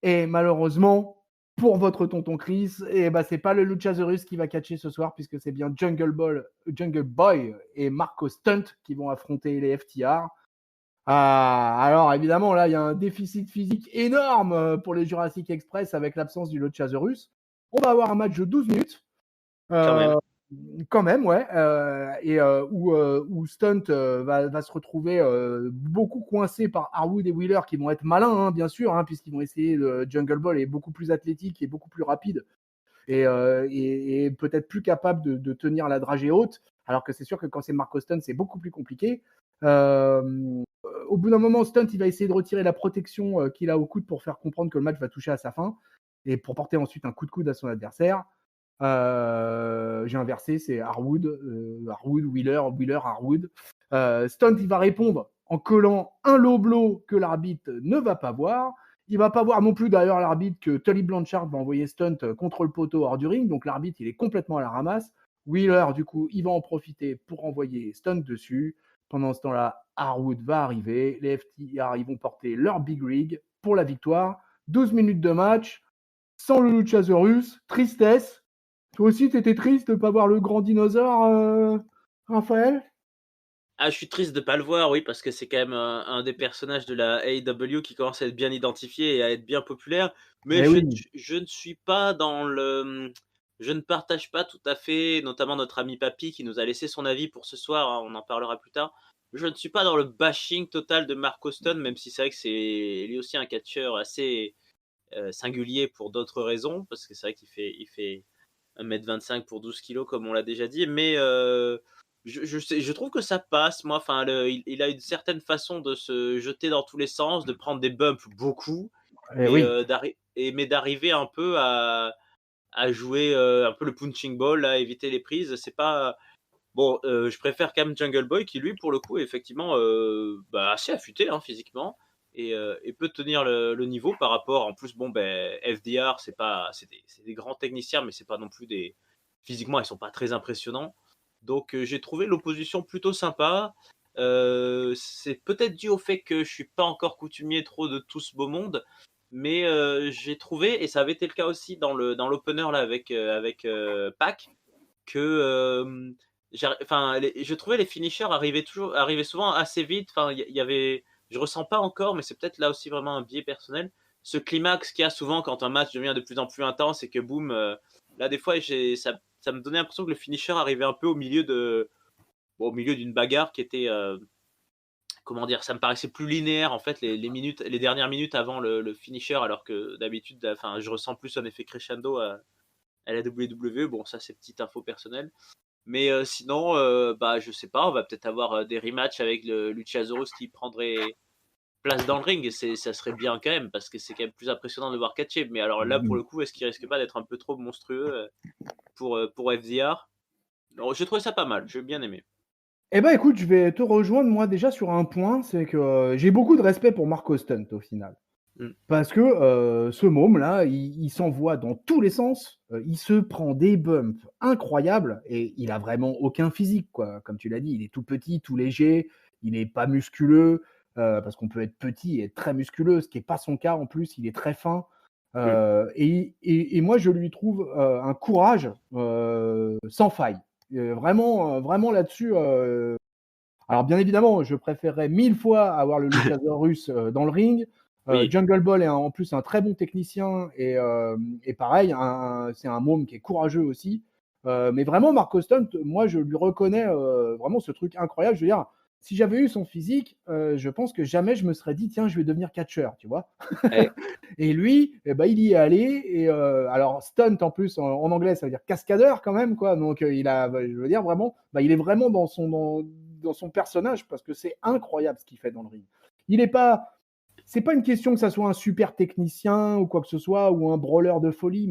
Et malheureusement, pour votre tonton Chris, c'est pas le Luchasaurus qui va catcher ce soir, puisque c'est bien Jungle Boy et Marco Stunt qui vont affronter les FTR. Alors évidemment, là, il y a un déficit physique énorme pour les Jurassic Express avec l'absence du Luchasaurus. On va avoir un match de 12 minutes. Quand même, ouais. Où Stunt va se retrouver beaucoup coincé par Harwood et Wheeler qui vont être malins, hein, bien sûr, hein, puisqu'ils vont essayer. Jungle Boy est beaucoup plus athlétique et beaucoup plus rapide et peut-être plus capable de tenir la dragée haute, alors que c'est sûr que quand c'est Marco Stunt, c'est beaucoup plus compliqué. au bout d'un moment, Stunt, il va essayer de retirer la protection qu'il a au coude pour faire comprendre que le match va toucher à sa fin et pour porter ensuite un coup de coude à son adversaire. J'ai inversé, c'est Harwood, Wheeler, Harwood. Stunt, il va répondre en collant un low blow que l'arbitre ne va pas voir. Il va pas voir non plus d'ailleurs l'arbitre que Tully Blanchard va envoyer Stunt contre le poteau hors du ring. Donc l'arbitre, il est complètement à la ramasse. Wheeler, du coup, il va en profiter pour envoyer Stunt dessus. Pendant ce temps-là, Harwood va arriver. Les FTR, ils vont porter leur big rig pour la victoire. 12 minutes de match, sans le Luchasaurus. Tristesse. Toi aussi, t'étais triste de ne pas voir le grand dinosaure, Raphaël? Ah, je suis triste de pas le voir, oui, parce que c'est quand même un des personnages de la AEW qui commence à être bien identifié et à être bien populaire. Mais je ne suis pas dans le. Je ne partage pas tout à fait, notamment notre ami Papy qui nous a laissé son avis pour ce soir, hein, on en parlera plus tard. Je ne suis pas dans le bashing total de Mark Austin, même si c'est vrai que c'est lui aussi un catcheur assez singulier pour d'autres raisons, parce que c'est vrai qu'il fait 1m25 pour 12 kilos, comme on l'a déjà dit, mais je trouve que ça passe, moi. Enfin, il a une certaine façon de se jeter dans tous les sens, de prendre des bumps beaucoup, mais d'arriver un peu à jouer un peu le punching ball, à éviter les prises. C'est pas bon. Je préfère quand même Jungle Boy qui, lui, pour le coup, est effectivement assez affûté physiquement et peut tenir le niveau par rapport. En plus, FDR, c'est des grands techniciens, mais c'est pas non plus des. Physiquement, ils sont pas très impressionnants. Donc j'ai trouvé l'opposition plutôt sympa. C'est peut-être dû au fait que je suis pas encore coutumier trop de tout ce beau monde, mais j'ai trouvé, et ça avait été le cas aussi dans l'opener là avec Pac, que je trouvais les finishers arrivaient souvent assez vite. Enfin, il y avait, je ressens pas encore, mais c'est peut-être là aussi vraiment un biais personnel. Ce climax qu'il y a souvent quand un match devient de plus en plus intense et que boum, là des fois ça me donnait l'impression que le finisher arrivait un peu au milieu d'une bagarre qui était comment dire, ça me paraissait plus linéaire en fait les dernières minutes avant le finisher, alors que d'habitude je ressens plus un effet crescendo à la WWE. Bon, ça c'est petite info personnelle, mais sinon je sais pas, on va peut-être avoir des rematchs avec le Luchasaurus qui prendrait place dans le ring, et ça serait bien quand même, parce que c'est quand même plus impressionnant de voir catcher. Mais alors là, pour le coup, est-ce qu'il risque pas d'être un peu trop monstrueux pour FDR? Non, j'ai trouvé ça pas mal, j'ai bien aimé. Eh ben écoute, je vais te rejoindre moi déjà sur un point, c'est que j'ai beaucoup de respect pour Marco Stunt au final. Parce que ce môme-là, il s'envoie dans tous les sens, il se prend des bumps incroyables et il a vraiment aucun physique, quoi. Comme tu l'as dit, il est tout petit, tout léger, il n'est pas musculeux, parce qu'on peut être petit et être très musculeux, ce qui n'est pas son cas en plus, il est très fin. Et moi, je lui trouve un courage sans faille. Vraiment là-dessus. Alors, bien évidemment, je préférerais 1000 fois avoir le Luchasaurus dans le ring. Jungle Boy est en plus un très bon technicien et pareil, c'est un môme qui est courageux aussi. Mais vraiment, Marco Stunt, moi, je lui reconnais vraiment ce truc incroyable. Je veux dire, si j'avais eu son physique, je pense que jamais je me serais dit, tiens, je vais devenir catcheur, tu vois. Ouais. Et lui, il y est allé. Et alors, stunt en plus, en anglais, ça veut dire cascadeur quand même, quoi. Donc, je veux dire, vraiment, il est vraiment dans son personnage, parce que c'est incroyable ce qu'il fait dans le ring. C'est pas une question que ça soit un super technicien ou quoi que ce soit, ou un brawler de folie,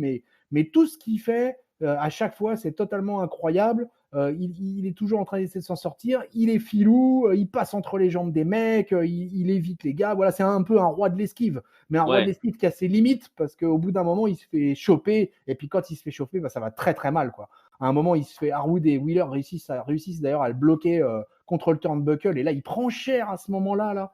mais tout ce qu'il fait, à chaque fois, c'est totalement incroyable. Il est toujours en train d'essayer de s'en sortir. Il est filou, il passe entre les jambes des mecs, il évite les gars. Voilà, c'est un peu un roi de l'esquive, mais un roi de l'esquive qui a ses limites, parce qu'au bout d'un moment, il se fait choper, et puis quand il se fait choper, ça va très très mal, quoi. À un moment, il se fait Harwood et Wheeler réussissent d'ailleurs à le bloquer contre le turnbuckle, et là, il prend cher à ce moment-là, là.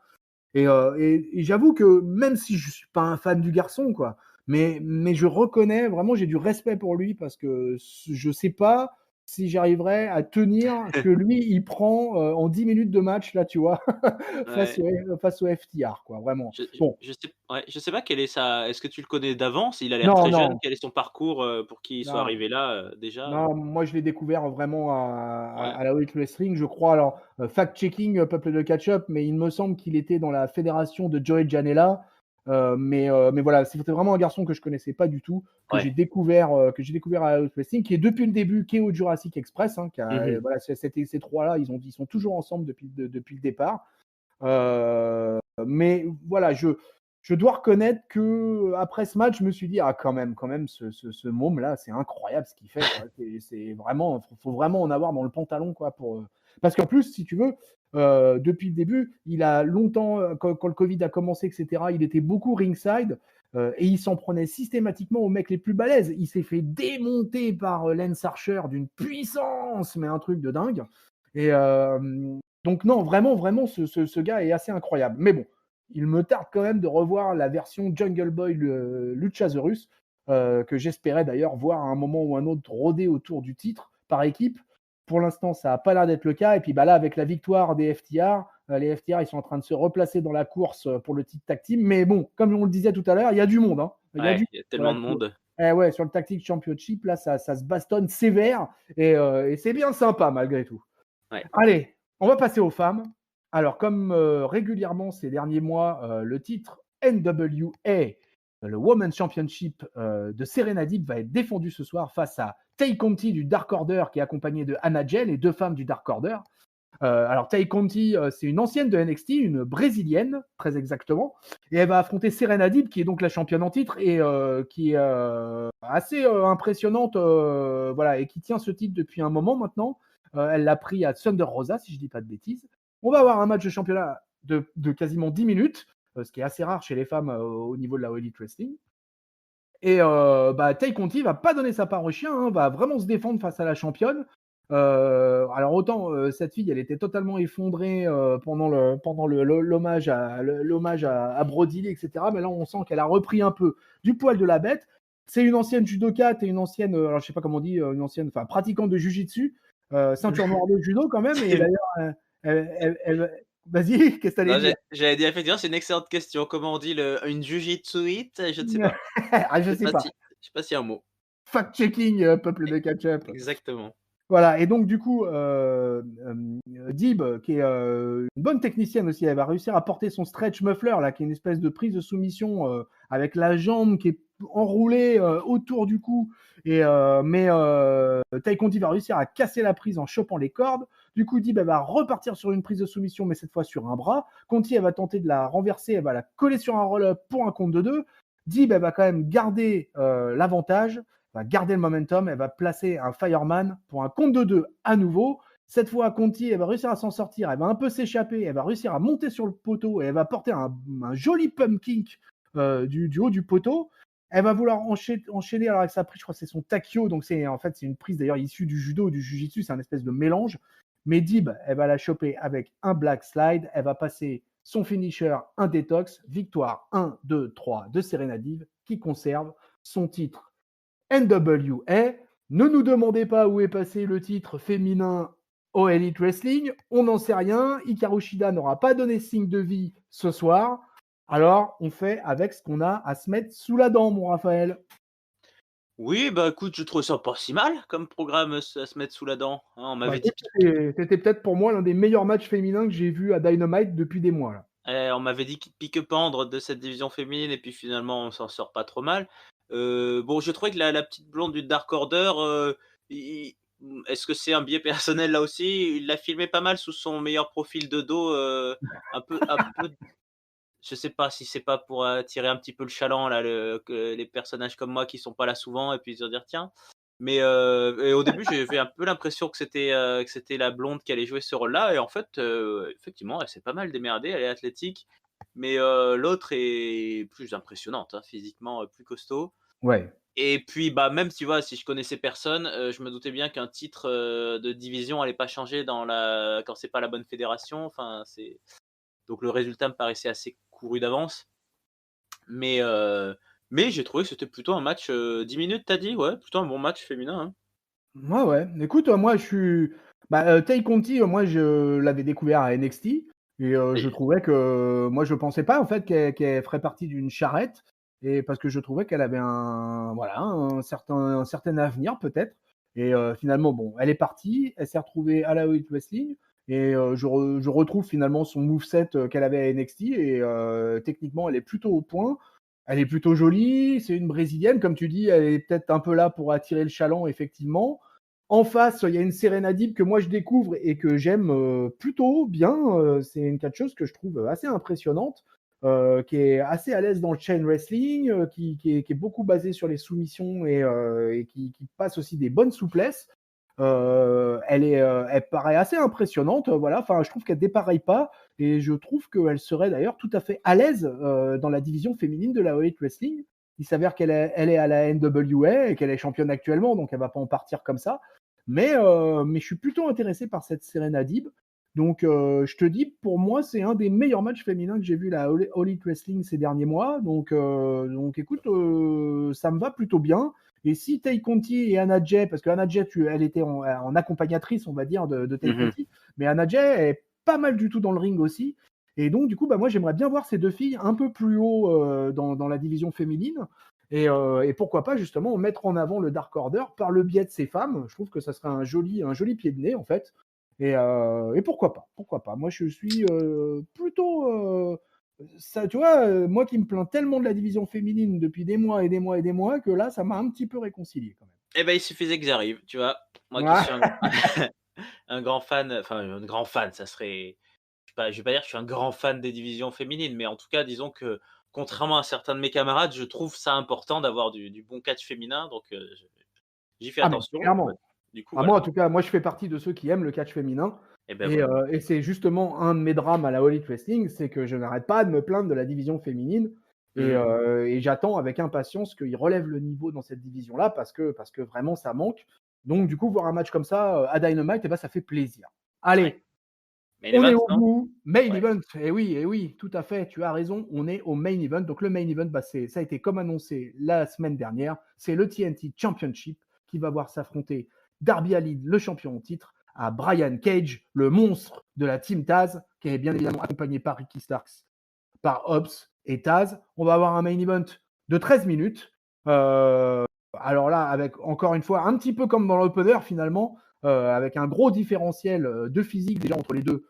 Et j'avoue que même si je suis pas un fan du garçon, quoi, mais je reconnais vraiment, j'ai du respect pour lui, parce que je sais pas si j'arriverais à tenir que lui, il prend en 10 minutes de match, là, tu vois, face au FTR, quoi, vraiment. Je sais pas quelle est sa. Est-ce que tu le connais d'avance? Il a l'air très jeune. Quel est son parcours pour qu'il soit arrivé là déjà? Non, moi je l'ai découvert vraiment à la Elite Wrestling, je crois. Alors, fact-checking, peuple de catch-up, mais il me semble qu'il était dans la fédération de Joey Janela. Mais voilà, c'était vraiment un garçon que je connaissais pas du tout, que j'ai découvert à la Elite Wrestling, qui est depuis le début, qui est au Jurassic Express. Voilà, ces trois-là, ils sont toujours ensemble depuis le départ. Mais voilà, je dois reconnaître que après ce match, je me suis dit quand même, ce môme là, c'est incroyable ce qu'il fait. Quoi. C'est vraiment, faut vraiment en avoir dans le pantalon, quoi, parce qu'en plus, si tu veux, depuis le début, il a longtemps, quand le Covid a commencé, etc., il était beaucoup ringside. Et il s'en prenait systématiquement aux mecs les plus balèzes. Il s'est fait démonter par Lance Archer d'une puissance, mais un truc de dingue. Et donc non, vraiment, ce gars est assez incroyable. Mais bon, il me tarde quand même de revoir la version Jungle Boy Luchasaurus, que j'espérais d'ailleurs voir à un moment ou un autre rôder autour du titre par équipe. Pour l'instant, ça n'a pas l'air d'être le cas. Et puis là, avec la victoire des FTR, les FTR, ils sont en train de se replacer dans la course pour le titre tag team. Mais bon, comme on le disait tout à l'heure, il y a du monde. Hein. Il y a tellement de monde. Ouais, sur le Tactic Championship, là, ça se bastonne sévère. Et c'est bien sympa, malgré tout. Ouais. Allez, on va passer aux femmes. Alors, comme régulièrement ces derniers mois, le titre NWA, le Women's Championship de Serena Deeb, va être défendu ce soir face à Tay Conti du Dark Order, qui est accompagnée de Anna Jay, les deux femmes du Dark Order. Alors, Tay Conti, c'est une ancienne de NXT, une brésilienne, très exactement, et elle va affronter Serena Deeb, qui est donc la championne en titre et qui est assez impressionnante, voilà, et qui tient ce titre depuis un moment maintenant. Elle l'a pris à Thunder Rosa, si je ne dis pas de bêtises. On va avoir un match de championnat de quasiment 10 minutes, ce qui est assez rare chez les femmes au niveau de la Elite Wrestling. Et Tay Conti ne va pas donner sa part au chien, hein, va vraiment se défendre face à la championne. Alors autant cette fille, elle était totalement effondrée pendant l'hommage à Brody Lee, etc. Mais là, on sent qu'elle a repris un peu du poil de la bête. C'est une ancienne judokate et une ancienne, alors je sais pas comment on dit, une ancienne, enfin pratiquante de jujitsu, ceinture noire de judo quand même. Et d'ailleurs, vas-y, qu'est-ce que t'allais dire? J'allais dire, effectivement, c'est une excellente question. Comment on dit une jujitsuite? Je ne sais pas. Je sais pas. Je sais pas s'il y a un mot. Fact-checking, peuple de catch-up. Exactement. Voilà, et donc du coup, Deeb, qui est une bonne technicienne aussi, elle va réussir à porter son stretch muffler, là, qui est une espèce de prise de soumission avec la jambe qui est enroulée autour du cou. Mais Tay Conti va réussir à casser la prise en chopant les cordes. Du coup, Deeb, elle va repartir sur une prise de soumission, mais cette fois sur un bras. Conti, elle va tenter de la renverser, elle va la coller sur un roll-up pour un compte de 2. Deeb, elle va quand même garder l'avantage, va garder le momentum, elle va placer un Fireman pour un compte de 2 à nouveau. Cette fois, Conti, elle va réussir à s'en sortir, elle va un peu s'échapper, elle va réussir à monter sur le poteau et elle va porter un joli pump kick du haut du poteau. Elle va vouloir enchaîner alors avec sa prise, je crois que c'est son Takio, donc c'est une prise d'ailleurs issue du judo ou du jujitsu, c'est un espèce de mélange. Mais Deeb, elle va la choper avec un black slide, elle va passer son finisher, un détox, victoire 1, 2, 3 de Serena Deeb qui conserve son titre NWA. Ne nous demandez pas où est passé le titre féminin au Elite Wrestling, on n'en sait rien. Hikaru Shida n'aura pas donné signe de vie ce soir. Alors, on fait avec ce qu'on a à se mettre sous la dent, mon Raphaël. Oui, bah écoute, je trouve ça pas si mal comme programme à se mettre sous la dent. Hein, on m'avait dit. C'était peut-être pour moi l'un des meilleurs matchs féminins que j'ai vu à Dynamite depuis des mois. Là. On m'avait dit qu'il pique-pendre de cette division féminine et puis finalement on s'en sort pas trop mal. Bon, je trouvais que la petite blonde du Dark Order, est-ce que c'est un biais personnel là aussi? Il l'a filmé pas mal sous son meilleur profil de dos, un peu. Je sais pas si c'est pas pour attirer un petit peu le chaland là, que les personnages comme moi qui sont pas là souvent et puis se dire tiens. Mais et au début j'avais un peu l'impression que c'était la blonde qui allait jouer ce rôle-là et en fait effectivement elle s'est pas mal démerdée, elle est athlétique, mais l'autre est plus impressionnante, hein, physiquement plus costaud. Ouais. Et puis bah même tu vois si je connaissais personne, je me doutais bien qu'un titre de division allait pas changer quand c'est pas la bonne fédération. Enfin donc le résultat me paraissait assez couru d'avance. Mais j'ai trouvé que c'était plutôt un match 10 minutes, t'as dit? Ouais, plutôt un bon match féminin. Hein. Ouais. Écoute, moi, je suis. Tay Conti, moi, je l'avais découvert à NXT. Et je trouvais que. Moi, je pensais pas, en fait, qu'elle ferait partie d'une charrette. Et parce que je trouvais qu'elle avait un certain avenir, peut-être. Et finalement, bon, elle est partie. Elle s'est retrouvée à la Elite Wrestling. Et je retrouve finalement son moveset qu'elle avait à NXT. Et techniquement, elle est plutôt au point. Elle est plutôt jolie. C'est une brésilienne, comme tu dis. Elle est peut-être un peu là pour attirer le chaland, effectivement. En face, il y a une Serena Deeb que moi je découvre et que j'aime plutôt bien. C'est une catcheuse que je trouve assez impressionnante, qui est assez à l'aise dans le chain wrestling, qui est beaucoup basée sur les soumissions et qui passe aussi des bonnes souplesses. Elle paraît assez impressionnante, voilà. Enfin, je trouve qu'elle dépareille pas et je trouve qu'elle serait d'ailleurs tout à fait à l'aise dans la division féminine de la All Elite Wrestling. Il s'avère elle est à la NWA et qu'elle est championne actuellement, donc elle va pas en partir comme ça. Mais je suis plutôt intéressé par cette Serena Deeb. Donc, je te dis, pour moi, c'est un des meilleurs matchs féminins que j'ai vu la All Elite Wrestling ces derniers mois. Donc écoute, ça me va plutôt bien. Et si Tay Conti et Anna Jay, parce que Anna Jay, elle était en accompagnatrice, on va dire, de Tay Conti, mais Anna Jay est pas mal du tout dans le ring aussi. Et donc, du coup, moi, j'aimerais bien voir ces deux filles un peu plus haut dans la division féminine. Et pourquoi pas, justement, mettre en avant le Dark Order par le biais de ces femmes. Je trouve que ça serait un joli pied de nez, en fait. Et pourquoi pas, pourquoi pas. Moi, je suis plutôt... ça, tu vois, moi qui me plains tellement de la division féminine depuis des mois et des mois et des mois, que là, ça m'a un petit peu réconcilié quand même. Eh ben, il suffisait que j'arrive, tu vois. Moi qui suis un grand fan, enfin, un grand fan, ça serait. Je vais pas dire que je suis un grand fan des divisions féminines, mais en tout cas, disons que contrairement à certains de mes camarades, je trouve ça important d'avoir du bon catch féminin, donc j'y fais attention. Clairement. Du coup, Moi, voilà. en tout cas, moi, je fais partie de ceux qui aiment le catch féminin. Et ben voilà. Et c'est justement un de mes drames à la All Elite Wrestling, c'est que je n'arrête pas de me plaindre de la division féminine. Et j'attends avec impatience qu'ils relèvent le niveau dans cette division-là parce que vraiment, ça manque. Donc, du coup, voir un match comme ça à Dynamite, ça fait plaisir. Allez, Main on est event, au non bout. Main Ouais. event. Et oui, tout à fait. Tu as raison. On est au main event. Donc, le main event, ça a été comme annoncé la semaine dernière. C'est le TNT Championship qui va voir s'affronter Darby Allin, le champion au titre, à Brian Cage, le monstre de la Team Taz, qui est bien évidemment accompagné par Ricky Starks, par Hobbs et Taz. On va avoir un main event de 13 minutes. Alors là, avec encore une fois, un petit peu comme dans l'opener finalement, avec un gros différentiel de physique déjà entre les deux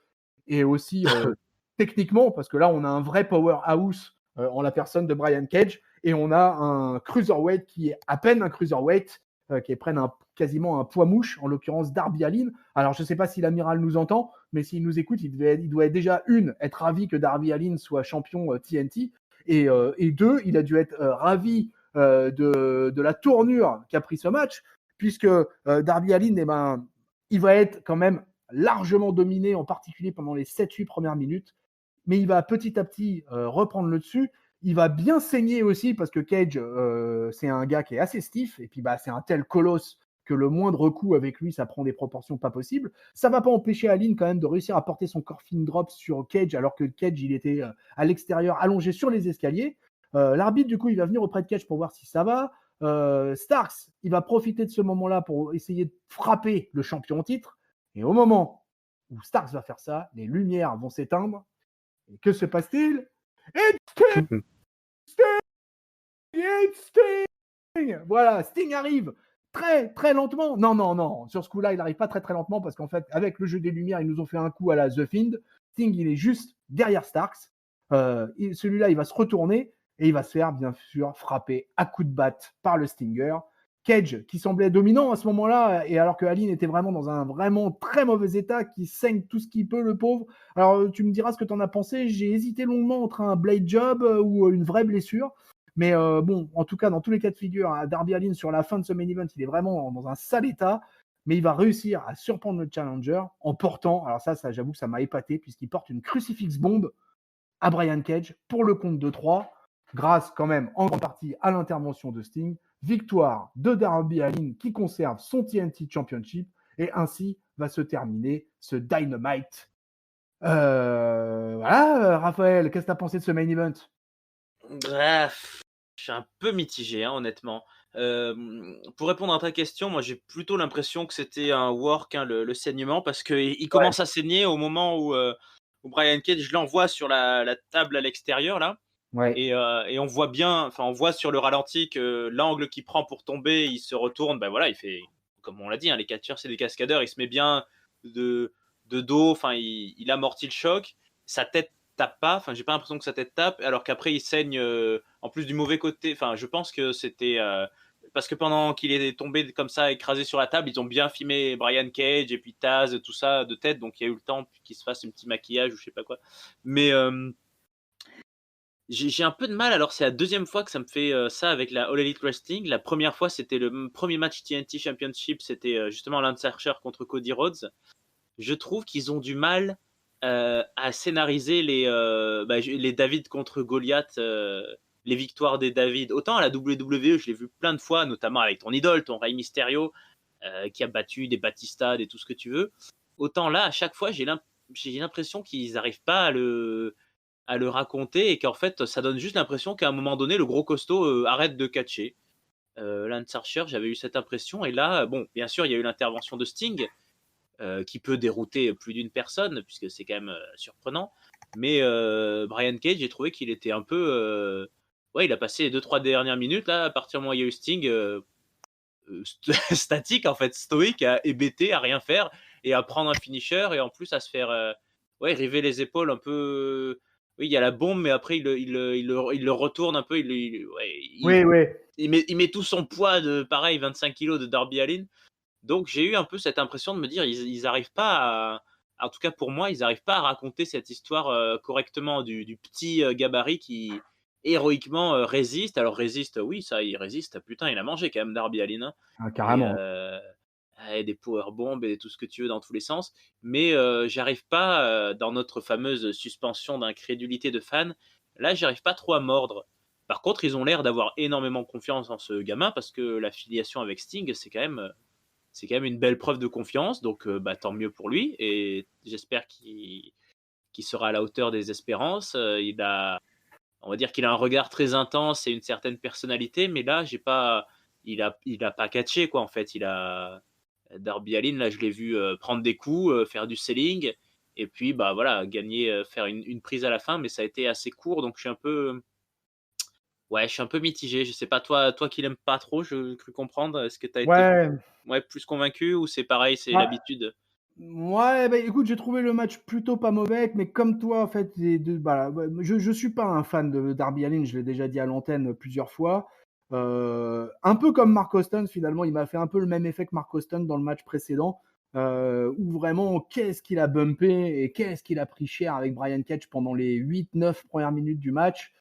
et aussi techniquement, parce que là, on a un vrai powerhouse en la personne de Brian Cage et on a un cruiserweight qui est à peine un cruiserweight, qui est quasiment un poids mouche, en l'occurrence Darby Allin. Alors, je ne sais pas si l'amiral nous entend, mais s'il nous écoute, il doit déjà, être ravi que Darby Allin soit champion TNT, et deux, il a dû être ravi de la tournure qu'a pris ce match, puisque Darby Allin, il va être quand même largement dominé, en particulier pendant les 7-8 premières minutes, mais il va petit à petit reprendre le dessus. Il va bien saigner aussi parce que Cage, c'est un gars qui est assez stiff, et puis c'est un tel colosse que le moindre coup avec lui, ça prend des proportions pas possibles. Ça va pas empêcher Allin quand même de réussir à porter son coffin drop sur Cage, alors que Cage, il était à l'extérieur, allongé sur les escaliers. L'arbitre, du coup, il va venir auprès de Cage pour voir si ça va. Starks, il va profiter de ce moment-là pour essayer de frapper le champion en titre. Et au moment où Starks va faire ça, les lumières vont s'éteindre. Et que se passe-t-il? Sting! Voilà, Sting arrive très très lentement. Non. Sur ce coup-là, il n'arrive pas très très lentement parce qu'en fait, avec le jeu des lumières, ils nous ont fait un coup à la The Fiend. Sting, il est juste derrière Starks. Celui-là, il va se retourner et il va se faire, bien sûr, frapper à coups de batte par le Stinger. Cage, qui semblait dominant à ce moment-là, et alors que Allin était vraiment dans un vraiment très mauvais état, qui saigne tout ce qu'il peut, le pauvre. Alors, tu me diras ce que tu en as pensé. J'ai hésité longuement entre un blade job ou une vraie blessure. Mais bon, en tout cas, dans tous les cas de figure, Darby Allin, sur la fin de ce main event, il est vraiment dans un sale état, mais il va réussir à surprendre le challenger en portant, alors ça j'avoue que ça m'a épaté, puisqu'il porte une crucifix bombe à Brian Cage pour le compte de 3, grâce quand même en grande partie à l'intervention de Sting. Victoire de Darby Allin qui conserve son TNT Championship, et ainsi va se terminer ce Dynamite. Voilà, Raphaël, qu'est-ce que tu as pensé de ce main event? Bref, je suis un peu mitigé, hein, honnêtement. Pour répondre à ta question, moi j'ai plutôt l'impression que c'était un work, hein, le saignement, parce qu'il commence à saigner au moment où Brian Cage l'envoie sur la table à l'extérieur là. Ouais. Et on voit bien, enfin on voit sur le ralenti que l'angle qu'il prend pour tomber, il se retourne, ben voilà, il fait, comme on l'a dit, hein, les catcheurs c'est des cascadeurs, il se met bien de dos, enfin il amortit le choc, sa tête tape pas, enfin j'ai pas l'impression que sa tête tape, alors qu'après il saigne en plus du mauvais côté, enfin je pense que c'était parce que pendant qu'il est tombé comme ça, écrasé sur la table, ils ont bien filmé Brian Cage et puis Taz, tout ça de tête, donc il y a eu le temps qu'il se fasse un petit maquillage ou je sais pas quoi. Mais j'ai un peu de mal, alors c'est la deuxième fois que ça me fait ça avec la All Elite Wrestling. La première fois, c'était le premier match TNT Championship, c'était justement Lance Archer contre Cody Rhodes. Je trouve qu'ils ont du mal à scénariser les David contre Goliath, les victoires des David. Autant à la WWE, je l'ai vu plein de fois, notamment avec ton idole, ton Rey Mysterio, qui a battu des Batista, et tout ce que tu veux. Autant là, à chaque fois, j'ai l'impression qu'ils n'arrivent pas à le raconter et qu'en fait, ça donne juste l'impression qu'à un moment donné, le gros costaud arrête de catcher. Lance Archer, j'avais eu cette impression. Et là, bon, bien sûr, il y a eu l'intervention de Sting, qui peut dérouter plus d'une personne, puisque c'est quand même surprenant. Mais Brian Cage, j'ai trouvé qu'il était un peu... ouais, il a passé les 2-3 dernières minutes, là, à partir du moment où il y a eu Sting, statique, en fait, stoïque, à hébéter, à rien faire, et à prendre un finisher, et en plus à se faire ouais, river les épaules un peu... Oui, il y a la bombe, mais après, il le retourne un peu, il met tout son poids de, pareil, 25 kilos de Darby Allin. Donc j'ai eu un peu cette impression de me dire, ils arrivent pas en tout cas pour moi, ils n'arrivent pas à raconter cette histoire correctement du petit gabarit qui héroïquement résiste. Alors résiste, oui, ça, il résiste. Putain, il a mangé quand même Darby Allin, hein. Ah, carrément. Et des powerbombs et tout ce que tu veux dans tous les sens. Mais j'arrive pas, dans notre fameuse suspension d'incrédulité de fan, là, j'arrive pas trop à mordre. Par contre, ils ont l'air d'avoir énormément confiance en ce gamin parce que la filiation avec Sting, c'est quand même une belle preuve de confiance, donc tant mieux pour lui, et j'espère qu'il sera à la hauteur des espérances. On va dire qu'il a un regard très intense et une certaine personnalité, mais là, il a pas catché, quoi, en fait. Darby Allin, là, je l'ai vu prendre des coups, faire du selling, et puis, bah voilà, gagner, faire une prise à la fin, mais ça a été assez court, donc je suis un peu mitigé. Je sais pas, toi qui l'aimes pas trop, je cru comprendre, est-ce que tu as été plus convaincu ou c'est pareil, c'est l'habitude? Ouais, bah, écoute, j'ai trouvé le match plutôt pas mauvais, mais comme toi, en fait, je suis pas un fan de Darby Allin, je l'ai déjà dit à l'antenne plusieurs fois. Un peu comme Mark Austin, finalement, il m'a fait un peu le même effet que Mark Austin dans le match précédent, où vraiment, qu'est-ce qu'il a bumpé et qu'est-ce qu'il a pris cher avec Brian Cage pendant les 8-9 premières minutes du match.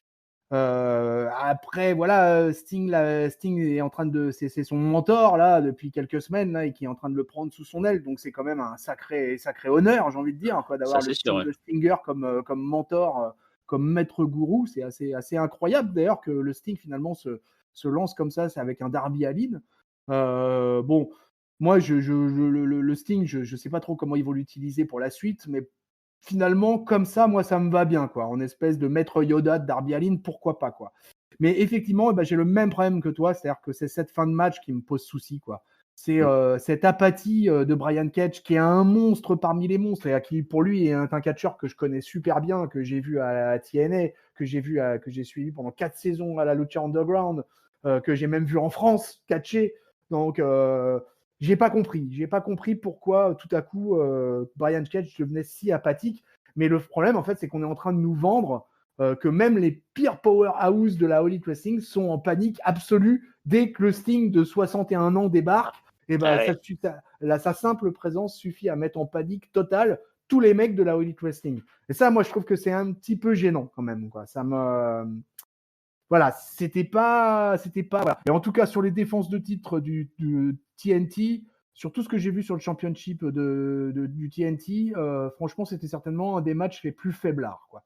Après, voilà, Sting est en train c'est son mentor là depuis quelques semaines là, et qui est en train de le prendre sous son aile. Donc c'est quand même un sacré honneur, j'ai envie de dire, quoi, d'avoir le Stinger comme mentor, comme maître gourou. C'est assez incroyable d'ailleurs que le Sting finalement se lance comme ça, c'est avec un Darby Allin. Bon, moi le Sting, je sais pas trop comment ils vont l'utiliser pour la suite, mais finalement, comme ça, moi, ça me va bien, quoi. En espèce de maître Yoda de Darby Allin, pourquoi pas, quoi. Mais effectivement, j'ai le même problème que toi, c'est-à-dire que c'est cette fin de match qui me pose souci, quoi. C'est cette apathie de Brian Cage, qui est un monstre parmi les monstres, et qui, pour lui, est un catcheur que je connais super bien, que j'ai vu à TNA, que j'ai suivi pendant 4 saisons à la Lucha Underground, que j'ai même vu en France catcher. Donc, j'ai pas compris pourquoi tout à coup Brian Cage devenait si apathique. Mais le problème, en fait, c'est qu'on est en train de nous vendre que même les pires powerhouse de la All Elite Wrestling sont en panique absolue dès que le Sting de 61 ans débarque. Et sa simple présence suffit à mettre en panique totale tous les mecs de la All Elite Wrestling. Et ça, moi, je trouve que c'est un petit peu gênant quand même, quoi. Ça me voilà, c'était pas voilà. Et en tout cas sur les défenses de titre du TNT, sur tout ce que j'ai vu sur le championship du TNT, franchement c'était certainement un des matchs les plus faiblards, quoi.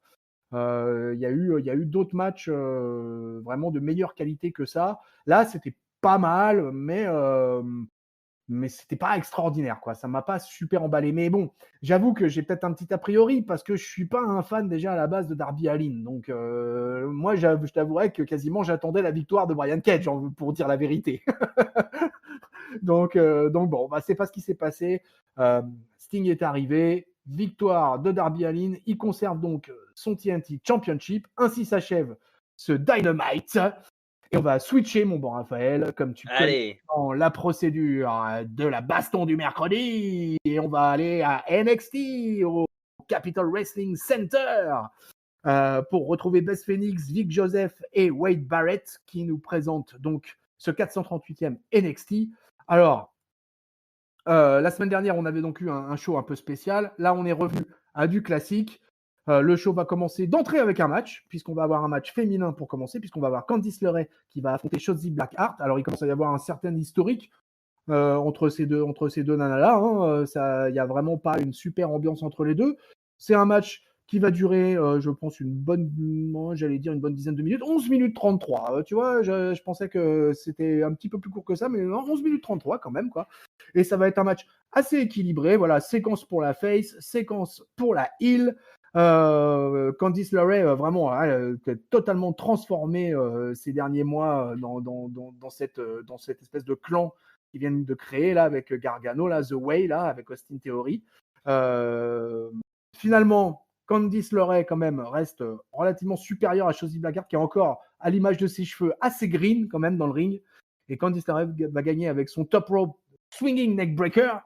Il y a eu d'autres matchs vraiment de meilleure qualité que ça. Là c'était pas mal, mais c'était pas extraordinaire, quoi. Ça m'a pas super emballé. Mais bon, j'avoue que j'ai peut-être un petit a priori parce que je suis pas un fan déjà à la base de Darby Allin. Donc moi, je t'avouerais que quasiment j'attendais la victoire de Brian Cage, pour dire la vérité. donc bon, c'est pas ce qui s'est passé. Sting est arrivé, victoire de Darby Allin. Il conserve donc son TNT Championship. Ainsi s'achève ce Dynamite. Et on va switcher, mon bon Raphaël, comme tu connais dans la procédure de la baston du mercredi. Et on va aller à NXT, au Capital Wrestling Center, pour retrouver Beth Phoenix, Vic Joseph et Wade Barrett, qui nous présentent donc ce 438e NXT. Alors, la semaine dernière, on avait donc eu un show un peu spécial. Là, on est revenu à du classique. Le show va commencer d'entrée avec un match, puisqu'on va avoir un match féminin pour commencer, puisqu'on va avoir Candice LeRae qui va affronter Shotzi Blackheart. Alors, il commence à y avoir un certain historique entre ces deux nanas-là. Il n'y a vraiment pas une super ambiance entre les deux. C'est un match qui va durer, je pense, une bonne dizaine de minutes. 11 minutes 33. Tu vois, je pensais que c'était un petit peu plus court que ça, mais non, 11 minutes 33 quand même, quoi. Et ça va être un match assez équilibré. Voilà, séquence pour la face, séquence pour la heel. Candice LeRae, vraiment, totalement transformée ces derniers mois dans cette espèce de clan qu'ils viennent de créer là avec Gargano, là, The Way, là, avec Austin Theory. Finalement, Candice LeRae quand même reste relativement supérieure à Shotzi Blackheart, qui est encore, à l'image de ses cheveux, assez green quand même dans le ring. Et Candice LeRae va gagner avec son top rope swinging neckbreaker.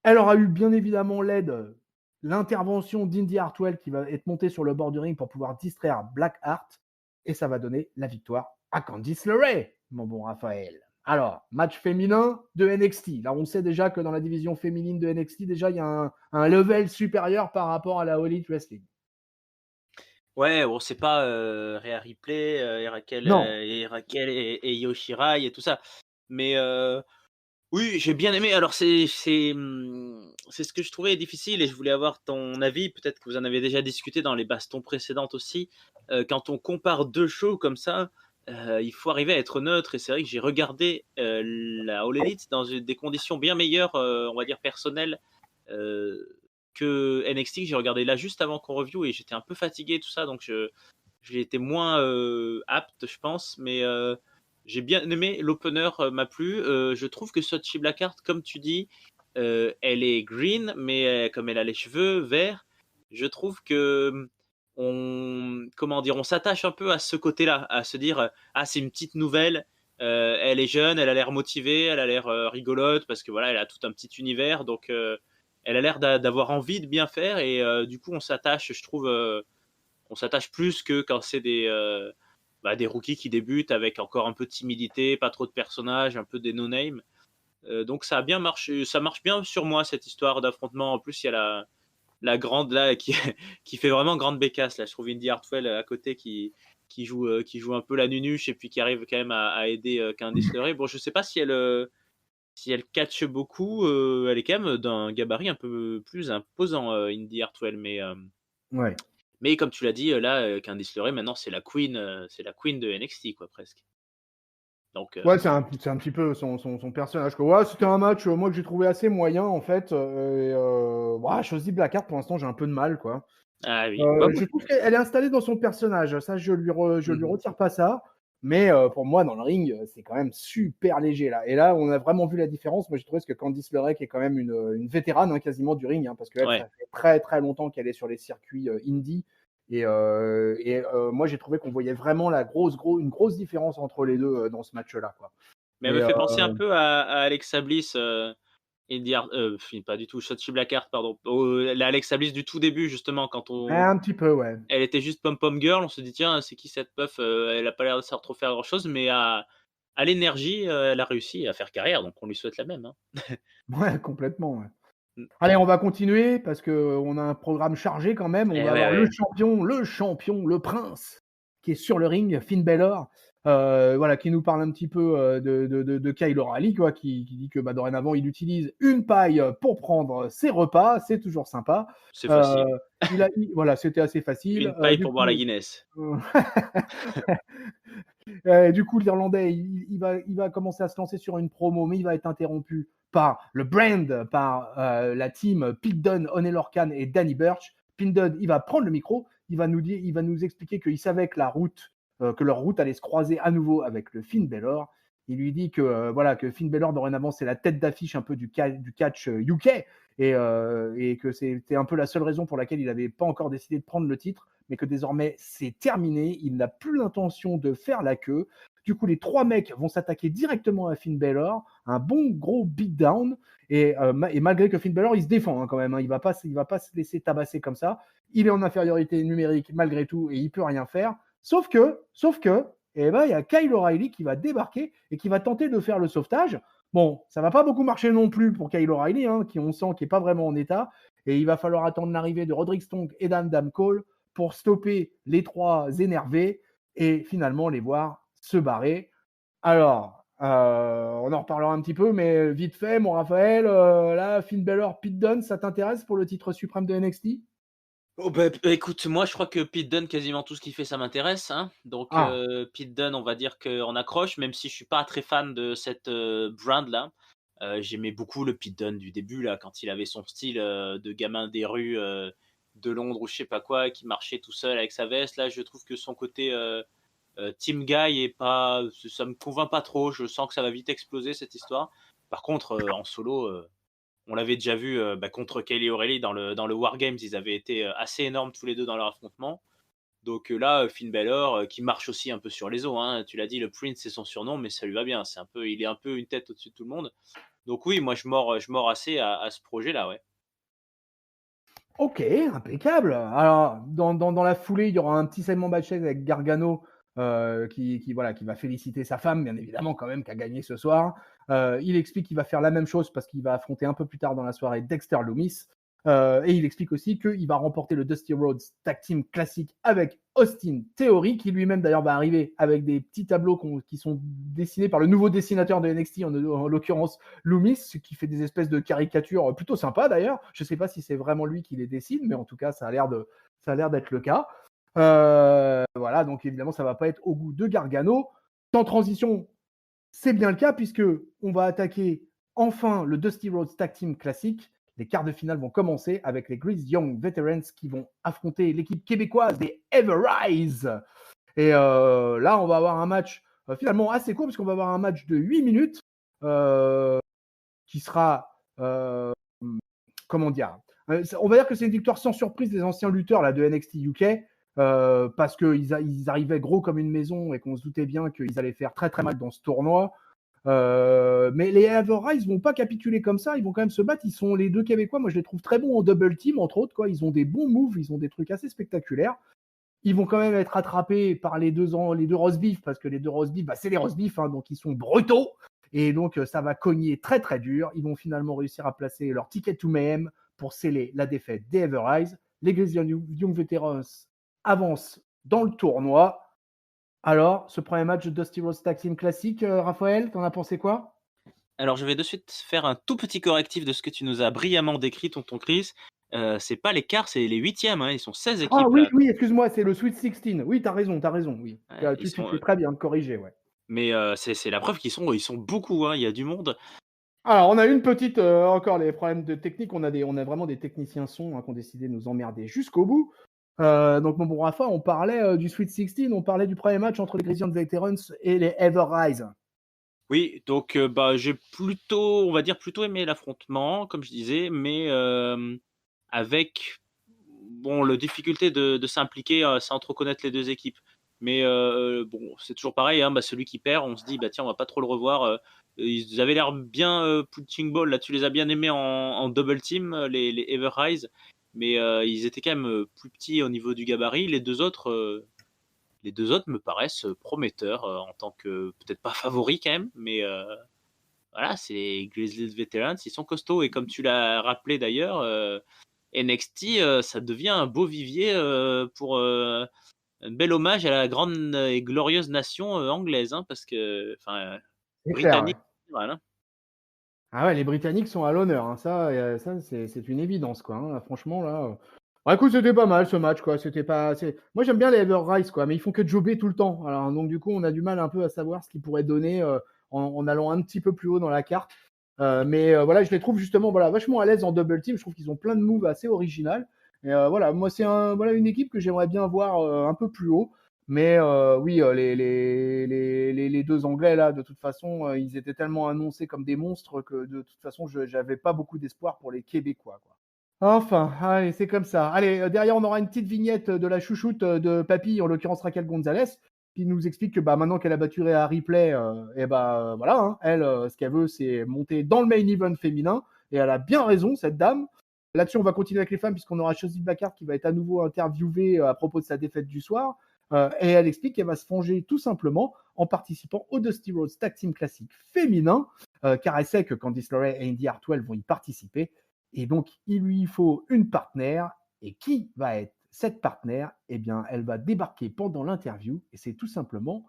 Elle aura eu bien évidemment l'aide, l'intervention d'Indy Hartwell qui va être montée sur le bord du ring pour pouvoir distraire Blackheart. Et ça va donner la victoire à Candice LeRae, mon bon Raphaël. Alors, match féminin de NXT. Là, on sait déjà que dans la division féminine de NXT, déjà, il y a un level supérieur par rapport à la All Elite Wrestling. Ouais, bon, c'est pas Rhea Ripley, et Raquel et Io Shirai et tout ça. Mais oui, j'ai bien aimé. Alors, c'est ce que je trouvais difficile et je voulais avoir ton avis. Peut-être que vous en avez déjà discuté dans les bastons précédentes aussi. Quand on compare deux shows comme ça, il faut arriver à être neutre. Et c'est vrai que j'ai regardé la All Elite dans des conditions bien meilleures, on va dire personnelles, que NXT. J'ai regardé là juste avant qu'on review et j'étais un peu fatigué, tout ça. Donc, j'ai été moins apte, je pense. Mais j'ai bien aimé, l'opener m'a plu. Je trouve que Shotzi Blackheart, comme tu dis, elle est green, mais comme elle a les cheveux verts, je trouve que on s'attache un peu à ce côté-là, à se dire ah, c'est une petite nouvelle, elle est jeune, elle a l'air motivée, elle a l'air rigolote parce que voilà, elle a tout un petit univers, donc elle a l'air d'avoir envie de bien faire et du coup on s'attache, je trouve, on s'attache plus que quand c'est des rookies qui débutent avec encore un peu de timidité, pas trop de personnages, un peu des no-name. Donc ça a bien marché, ça marche bien sur moi cette histoire d'affrontement. En plus il y a la grande là qui fait vraiment grande bécasse là. Je trouve Indy Hartwell à côté qui joue un peu la nunuche et puis qui arrive quand même à aider Candice LeRae. Bon, je sais pas si elle catche beaucoup, elle est quand même d'un gabarit un peu plus imposant, Indy Hartwell, Ouais. mais comme tu l'as dit, là, Candice LeRae, maintenant, c'est la queen de NXT, quoi, presque. Donc, Ouais, c'est un petit peu son personnage, quoi. Ouais, c'était un match, moi, que j'ai trouvé assez moyen, en fait. Shotzi Blackheart, pour l'instant, j'ai un peu de mal, quoi. ah oui. Je trouve qu'elle est installée dans son personnage. Ça, je lui retire pas ça. Mais pour moi, dans le ring, c'est quand même super léger, là. Et là, on a vraiment vu la différence. Moi, j'ai trouvé que Candice LeRae, qui est quand même une vétérane, quasiment du ring, parce qu'elle, Ouais. ça fait très, très longtemps qu'elle est sur les circuits indie. Et moi, j'ai trouvé qu'on voyait vraiment une grosse différence entre les deux dans ce match-là, quoi. Mais elle me fait penser un peu à Alexa Bliss, pas du tout, Shotzi Blackheart, pardon. La Alexa Bliss du tout début, justement, quand Un petit peu, ouais. elle était juste pom-pom girl, on se dit, tiens, c'est qui cette meuf, elle a pas l'air de savoir trop faire grand-chose, mais à l'énergie, elle a réussi à faire carrière, donc on lui souhaite la même. Hein. Ouais, complètement, ouais. Mm. Allez, on va continuer parce qu'on a un programme chargé quand même. On va avoir le champion, le prince, qui est sur le ring, Finn Balor, qui nous parle un petit peu de Kyle O'Reilly, quoi, qui dit que dorénavant, il utilise une paille pour prendre ses repas. C'est toujours sympa. C'est facile. C'était assez facile. Une paille pour boire la Guinness. Du coup, l'Irlandais, il va commencer à se lancer sur une promo, mais il va être interrompu par le brand, par la team Pete Dunne, Oney Lorcan et Danny Burch. Pete Dunne, il va prendre le micro, il va nous expliquer qu'il savait que que leur route allait se croiser à nouveau avec le Finn Balor. Il lui dit que Finn Balor, dorénavant, c'est la tête d'affiche un peu du catch UK et que c'était un peu la seule raison pour laquelle il n'avait pas encore décidé de prendre le titre, mais que désormais c'est terminé, il n'a plus l'intention de faire la queue. Du coup, les trois mecs vont s'attaquer directement à Finn Balor, un bon gros beatdown, et malgré que Finn Balor il se défend quand même, il va pas se laisser tabasser comme ça. Il est en infériorité numérique malgré tout et il peut rien faire. Sauf que et ben il y a Kyle O'Reilly qui va débarquer et qui va tenter de faire le sauvetage. Bon, ça va pas beaucoup marcher non plus pour Kyle O'Reilly, hein, qui on sent qui est pas vraiment en état, et il va falloir attendre l'arrivée de Roderick Strong et d'Adam Cole pour stopper les trois énervés et finalement les voir se barrer. Alors, on en reparlera un petit peu, mais vite fait, mon Raphaël, là, Finn Balor, Pete Dunne, ça t'intéresse pour le titre suprême de NXT? Oh écoute, moi je crois que Pete Dunne, quasiment tout ce qu'il fait, ça m'intéresse, hein. Donc Ah, Pete Dunne, on va dire qu'on accroche, même si je suis pas très fan de cette brand là. J'aimais beaucoup le Pete Dunne du début là, quand il avait son style de gamin des rues de Londres ou je sais pas quoi, qui marchait tout seul avec sa veste. Là, je trouve que son côté team guy est pas, ça me convainc pas trop. Je sens que ça va vite exploser cette histoire. Par contre, en solo. On l'avait déjà vu contre Kyle O'Reilly dans le War Games, ils avaient été assez énormes tous les deux dans leur affrontement. Donc là, Finn Balor qui marche aussi un peu sur les eaux, hein. Tu l'as dit, le Prince c'est son surnom, mais ça lui va bien. Il est un peu une tête au-dessus de tout le monde. Donc oui, moi je mords assez à ce projet-là, ouais. ok, impeccable. Alors, dans la foulée, il y aura un petit segment backstage avec Gargano voilà, qui va féliciter sa femme, bien évidemment, quand même, qui a gagné ce soir. Il explique qu'il va faire la même chose parce qu'il va affronter un peu plus tard dans la soirée Dexter Lumis. Et il explique aussi qu'il va remporter le Dusty Rhodes Tag Team classique avec Austin Theory, qui lui-même d'ailleurs va arriver avec des petits tableaux qui sont dessinés par le nouveau dessinateur de NXT, en l'occurrence Loomis, qui fait des espèces de caricatures plutôt sympas d'ailleurs. Je ne sais pas si c'est vraiment lui qui les dessine, mais en tout cas ça a l'air d'être le cas. Voilà, donc évidemment ça va pas être au goût de Gargano. Sans transition, c'est bien le cas puisque on va attaquer enfin le Dusty Rhodes Tag Team classique. Les quarts de finale vont commencer avec les Grease Young Veterans qui vont affronter l'équipe québécoise des Ever-Rise. Et là, on va avoir un match finalement assez court, parce qu'on va avoir un match de 8 minutes qui sera, comment dire, on va dire que c'est une victoire sans surprise des anciens lutteurs là, de NXT UK, parce qu'ils arrivaient gros comme une maison et qu'on se doutait bien qu'ils allaient faire très très mal dans ce tournoi. Mais les Ever-Rise vont pas capituler comme ça, ils vont quand même se battre. Ils sont les deux Québécois, moi je les trouve très bons en double team entre autres, quoi. Ils ont des bons moves, ils ont des trucs assez spectaculaires. Ils vont quand même être attrapés par les deux roast beef, parce que les deux roast beef, c'est les roast beef, hein, donc ils sont brutaux, et donc ça va cogner très très dur. Ils vont finalement réussir à placer leur ticket to Mayhem pour sceller la défaite des Ever-Rise. Les Grizzly Young Veterans avancent dans le tournoi. Alors, ce premier match de Dusty Rhodes Tag Team classique, Raphaël, t'en as pensé quoi? Alors je vais de suite faire un tout petit correctif de ce que tu nous as brillamment décrit, tonton Chris. C'est pas les quarts, c'est les huitièmes, hein. Ils sont 16 équipes Ah oui, là. oui, excuse-moi, c'est le Sweet 16. Oui, t'as raison, oui. Ouais, Tu fais très bien de corriger, ouais. Mais c'est la preuve qu'ils sont beaucoup, hein. Il y a du monde. Alors, on a une petite, encore les problèmes de technique. On a vraiment des techniciens son qui ont décidé de nous emmerder jusqu'au bout. Donc, mon bon Rafa, on parlait du Sweet 16, on parlait du premier match entre les Grizzly Veterans et les Ever-Rise. Oui, donc j'ai plutôt, on va dire, plutôt aimé l'affrontement, comme je disais, mais avec la difficulté de s'impliquer sans trop connaître les deux équipes. Mais bon, c'est toujours pareil, hein, celui qui perd, on se dit, tiens, on va pas trop le revoir. Ils avaient l'air bien punching ball, là, tu les as bien aimés en double team, les Ever-Rise, mais ils étaient quand même plus petits au niveau du gabarit. Les deux autres me paraissent prometteurs en tant que, peut-être pas favoris quand même, mais voilà, c'est les Grizzly Veterans, ils sont costauds, et comme tu l'as rappelé d'ailleurs, NXT, ça devient un beau vivier pour un bel hommage à la grande et glorieuse nation anglaise, hein, parce que, C'est clair, britannique, ouais. voilà. Ah ouais, les Britanniques sont à l'honneur, hein. Ça c'est une évidence, quoi, hein. Là, franchement, là. Bah, écoute, c'était pas mal ce match, quoi. Moi, j'aime bien les Ever-Rise, quoi, mais ils font que jobber tout le temps. Alors, donc, du coup, on a du mal un peu à savoir ce qu'ils pourraient donner en allant un petit peu plus haut dans la carte. Mais voilà, je les trouve justement vachement à l'aise en double team. Je trouve qu'ils ont plein de moves assez originales. Et voilà, moi, c'est une équipe que j'aimerais bien voir un peu plus haut. Mais oui, les deux Anglais, là, de toute façon, ils étaient tellement annoncés comme des monstres que de toute façon, je n'avais pas beaucoup d'espoir pour les Québécois, quoi. Enfin, allez, c'est comme ça. Allez, derrière, on aura une petite vignette de la chouchoute de Papy, en l'occurrence Raquel Gonzalez, qui nous explique que maintenant qu'elle a battu Rhea Ripley, voilà, hein, elle, ce qu'elle veut, c'est monter dans le main event féminin, et elle a bien raison, cette dame. Là-dessus, on va continuer avec les femmes, puisqu'on aura Shotzi Blackheart qui va être à nouveau interviewée à propos de sa défaite du soir. Et elle explique qu'elle va se venger tout simplement en participant au Dusty Rhodes Tag Team Classic féminin, car elle sait que Candice LeRae et Indy Hartwell vont y participer. Et donc, il lui faut une partenaire. Et qui va être cette partenaire? Eh bien, elle va débarquer pendant l'interview et c'est tout simplement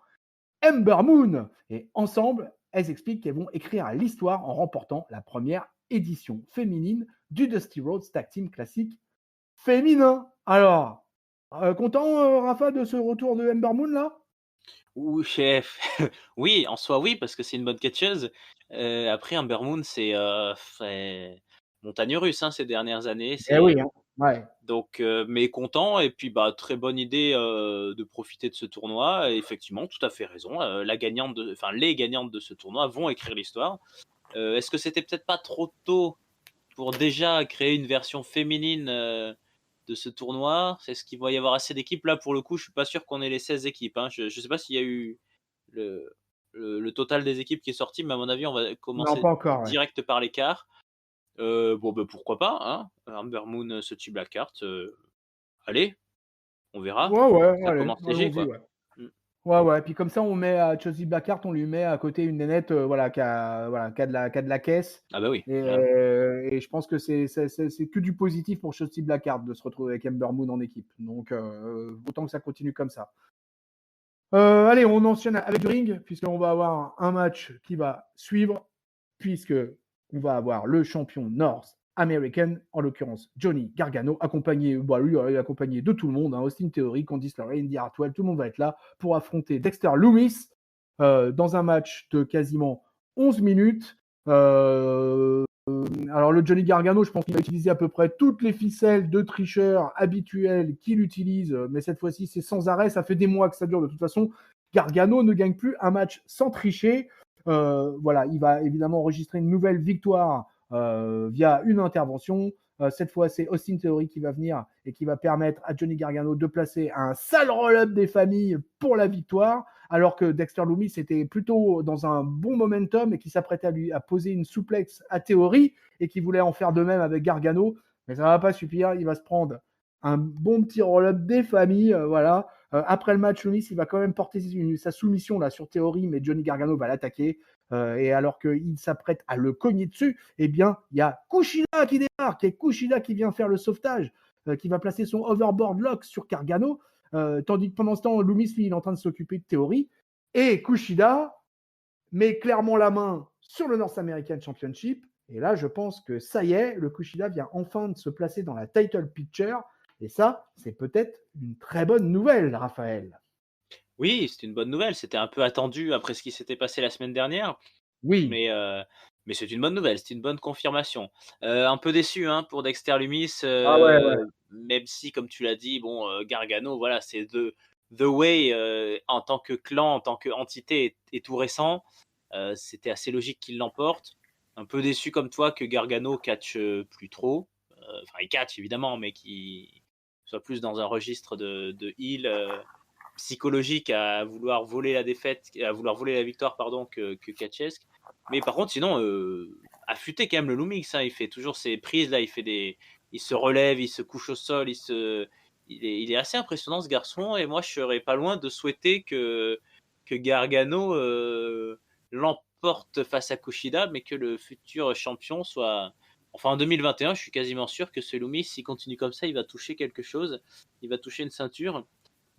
Ember Moon. Et ensemble, elles expliquent qu'elles vont écrire l'histoire en remportant la première édition féminine du Dusty Rhodes Tag Team Classic féminin. Alors, content, Rafa, de ce retour de Ember Moon là? Ou chef. Oui, en soi, oui, parce que c'est une bonne catcheuse. Après, Ember Moon, c'est montagne russe ces dernières années. Eh oui, hein. Ouais. Donc, mais content, et puis très bonne idée de profiter de ce tournoi. Et effectivement, tout à fait raison. Les gagnantes de ce tournoi vont écrire l'histoire. Est-ce que c'était peut-être pas trop tôt pour déjà créer une version féminine de ce tournoi? Est-ce qu'il va y avoir assez d'équipes? Là, pour le coup, je suis pas sûr qu'on ait les 16 équipes. Je sais pas s'il y a eu le total des équipes qui est sorti, mais à mon avis, on va commencer pas encore, direct par l'écart. Pourquoi pas, Ember Moon, ce type Black Card, allez, on verra. Ouais, Ça commence léger, quoi. Ouais. Puis comme ça, on met à Chelsea Blackheart, on lui met à côté une nénette qui a de la caisse. Ah bah oui. Et je pense que c'est que du positif pour Chelsea Blackheart de se retrouver avec Ember Moon en équipe. Donc, autant que ça continue comme ça. Allez, on enchaîne avec du ring, puisqu'on va avoir un match qui va suivre, puisque on va avoir le champion North American, en l'occurrence Johnny Gargano, accompagné de tout le monde, Austin Theory, Candice LeRae, Indy Hartwell, tout le monde va être là pour affronter Dexter Lumis dans un match de quasiment 11 minutes. Alors le Johnny Gargano, je pense qu'il va utiliser à peu près toutes les ficelles de tricheurs habituelles qu'il utilise, mais cette fois-ci c'est sans arrêt, ça fait des mois que ça dure de toute façon. Gargano ne gagne plus un match sans tricher. Il va évidemment enregistrer une nouvelle victoire via une intervention. Cette fois, c'est Austin Theory qui va venir et qui va permettre à Johnny Gargano de placer un sale roll-up des familles pour la victoire, alors que Dexter Lumis était plutôt dans un bon momentum et qui s'apprêtait à poser une souplex à Theory et qui voulait en faire de même avec Gargano. Mais ça ne va pas suffire, il va se prendre un bon petit roll-up des familles. Après le match, Lumis, il va quand même porter sa soumission là, sur Theory, mais Johnny Gargano va l'attaquer. Et alors qu'il s'apprête à le cogner dessus, eh bien, il y a Kushida qui débarque, et Kushida qui vient faire le sauvetage, qui va placer son overboard lock sur Gargano, tandis que pendant ce temps, Lumis, lui, il est en train de s'occuper de Theory. Et Kushida met clairement la main sur le North American Championship. Et là, je pense que ça y est, le Kushida vient enfin de se placer dans la title picture. Et ça, c'est peut-être une très bonne nouvelle, Raphaël. Oui, c'est une bonne nouvelle. C'était un peu attendu après ce qui s'était passé la semaine dernière. Oui. Mais c'est une bonne nouvelle, c'est une bonne confirmation. Un peu déçu pour Dexter Lumis, même si, comme tu l'as dit, Gargano, voilà, c'est The Way en tant que clan, en tant qu'entité est tout récent. C'était assez logique qu'il l'emporte. Un peu déçu comme toi que Gargano catch plus trop. Enfin, il catch évidemment, mais qu'il soit plus dans un registre de heel psychologique à vouloir voler la défaite, à vouloir voler la victoire, que catchesque. Mais par contre, sinon, affûté quand même le Lumix, il fait toujours ses prises là, il se relève, il se couche au sol, il est assez impressionnant ce garçon. Et moi, je serais pas loin de souhaiter que Gargano l'emporte face à Kushida, mais que le futur champion soit. Enfin, en 2021, je suis quasiment sûr que ce Lumix, s'il continue comme ça, il va toucher quelque chose, il va toucher une ceinture.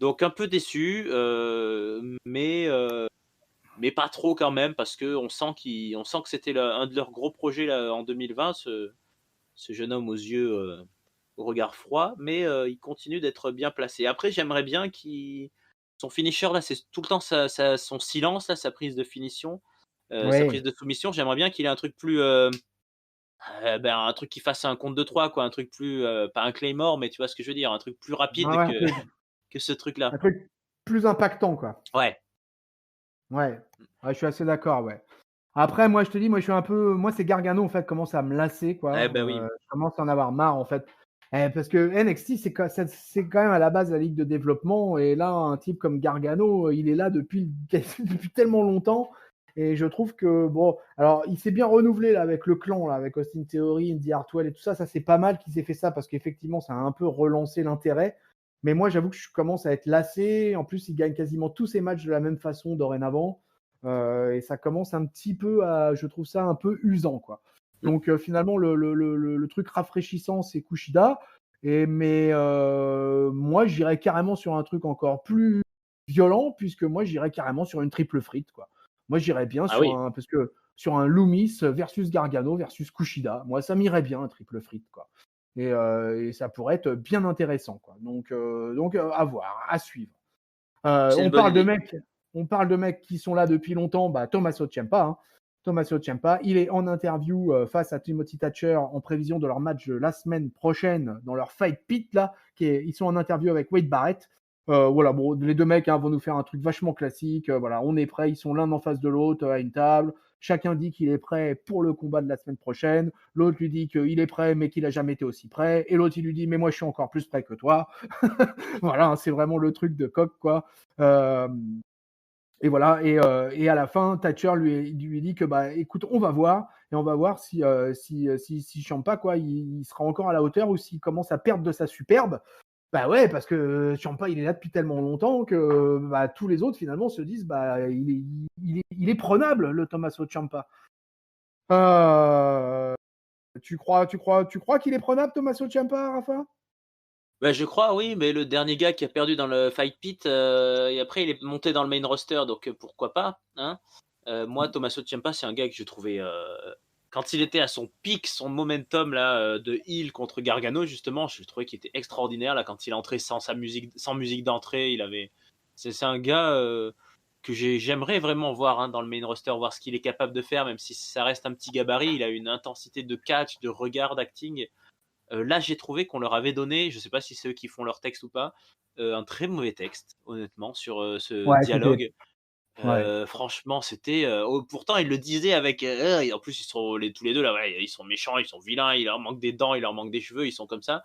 Donc un peu déçu, mais pas trop quand même, parce qu'on sent que c'était un de leurs gros projets là, en 2020, ce jeune homme aux yeux, au regard froid, mais il continue d'être bien placé. Après, j'aimerais bien son finisher là, c'est tout le temps son silence là, sa prise de finition, sa prise de soumission. J'aimerais bien qu'il ait un truc plus, un truc qui fasse un compte de 3, quoi, un truc plus, pas un Claymore, mais tu vois ce que je veux dire, un truc plus rapide que ce truc-là. Un truc plus impactant, quoi. Ouais. Ouais, je suis assez d'accord, ouais. Après, moi, je te dis, moi, c'est Gargano, en fait, commence à me lasser, quoi. Oui. Je commence à en avoir marre, en fait. Parce que NXT, c'est quand même à la base la ligue de développement. Et là, un type comme Gargano, il est là depuis tellement longtemps. Et je trouve que, alors, il s'est bien renouvelé là, avec le clan, là, avec Austin Theory, Indy Hartwell et tout ça. Ça, c'est pas mal qu'il s'est fait ça parce qu'effectivement, ça a un peu relancé l'intérêt. Mais moi, j'avoue que je commence à être lassé. En plus, il gagne quasiment tous ses matchs de la même façon dorénavant. Et ça commence un petit peu à, je trouve ça un peu usant, quoi. Donc finalement, le truc rafraîchissant, c'est Kushida. Mais moi, j'irais carrément sur un truc encore plus violent, puisque moi, j'irais carrément sur une triple frite, quoi. Moi, j'irais bien Ah oui. parce que sur un Loomis versus Gargano versus Kushida. Moi, ça m'irait bien, un triple frite, quoi. Et ça pourrait être bien intéressant, quoi. Donc à voir, à suivre. C'est une On bonne parle de idée. mecs, on parle de mecs qui sont là depuis longtemps. Tommaso Ciampa, hein. Tommaso Ciampa, il est en interview face à Timothy Thatcher en prévision de leur match de la semaine prochaine dans leur fight pit là. Ils sont en interview avec Wade Barrett. Voilà, bon, les deux mecs vont nous faire un truc vachement classique. Voilà, on est prêts, ils sont l'un en face de l'autre à une table. Chacun dit qu'il est prêt pour le combat de la semaine prochaine. L'autre lui dit qu'il est prêt, mais qu'il n'a jamais été aussi prêt. Et l'autre, il lui dit, mais moi, je suis encore plus prêt que toi. Voilà, c'est vraiment le truc de coq, quoi. Et voilà, et à la fin, Thatcher lui dit que écoute, on va voir, et on va voir si Ciampa, quoi, il sera encore à la hauteur ou s'il commence à perdre de sa superbe. Bah ouais, parce que Ciampa, il est là depuis tellement longtemps que tous les autres finalement se disent il est prenable, le Tommaso Ciampa. Tu crois qu'il est prenable, Tommaso Ciampa, Rafa? Bah, je crois, oui, mais le dernier gars qui a perdu dans le fight pit, et après il est monté dans le main roster, donc pourquoi pas, hein. Moi, Tommaso Ciampa, c'est un gars que je trouvais, quand il était à son pic, son momentum là, de heel contre Gargano, justement, je trouvais qu'il était extraordinaire là quand il est entré sans musique d'entrée. C'est un gars que j'aimerais vraiment voir, hein, dans le main roster, voir ce qu'il est capable de faire, même si ça reste un petit gabarit. Il a une intensité de catch, de regard, d'acting. Là, j'ai trouvé qu'on leur avait donné, je sais pas si c'est eux qui font leur texte ou pas, un très mauvais texte, honnêtement, sur ce Ouais, dialogue. ouais. Franchement, c'était. Pourtant, ils le disaient avec. Et en plus, ils sont tous les deux là, ouais, ils sont méchants, ils sont vilains, il leur manque des dents, il leur manque des cheveux, ils sont comme ça.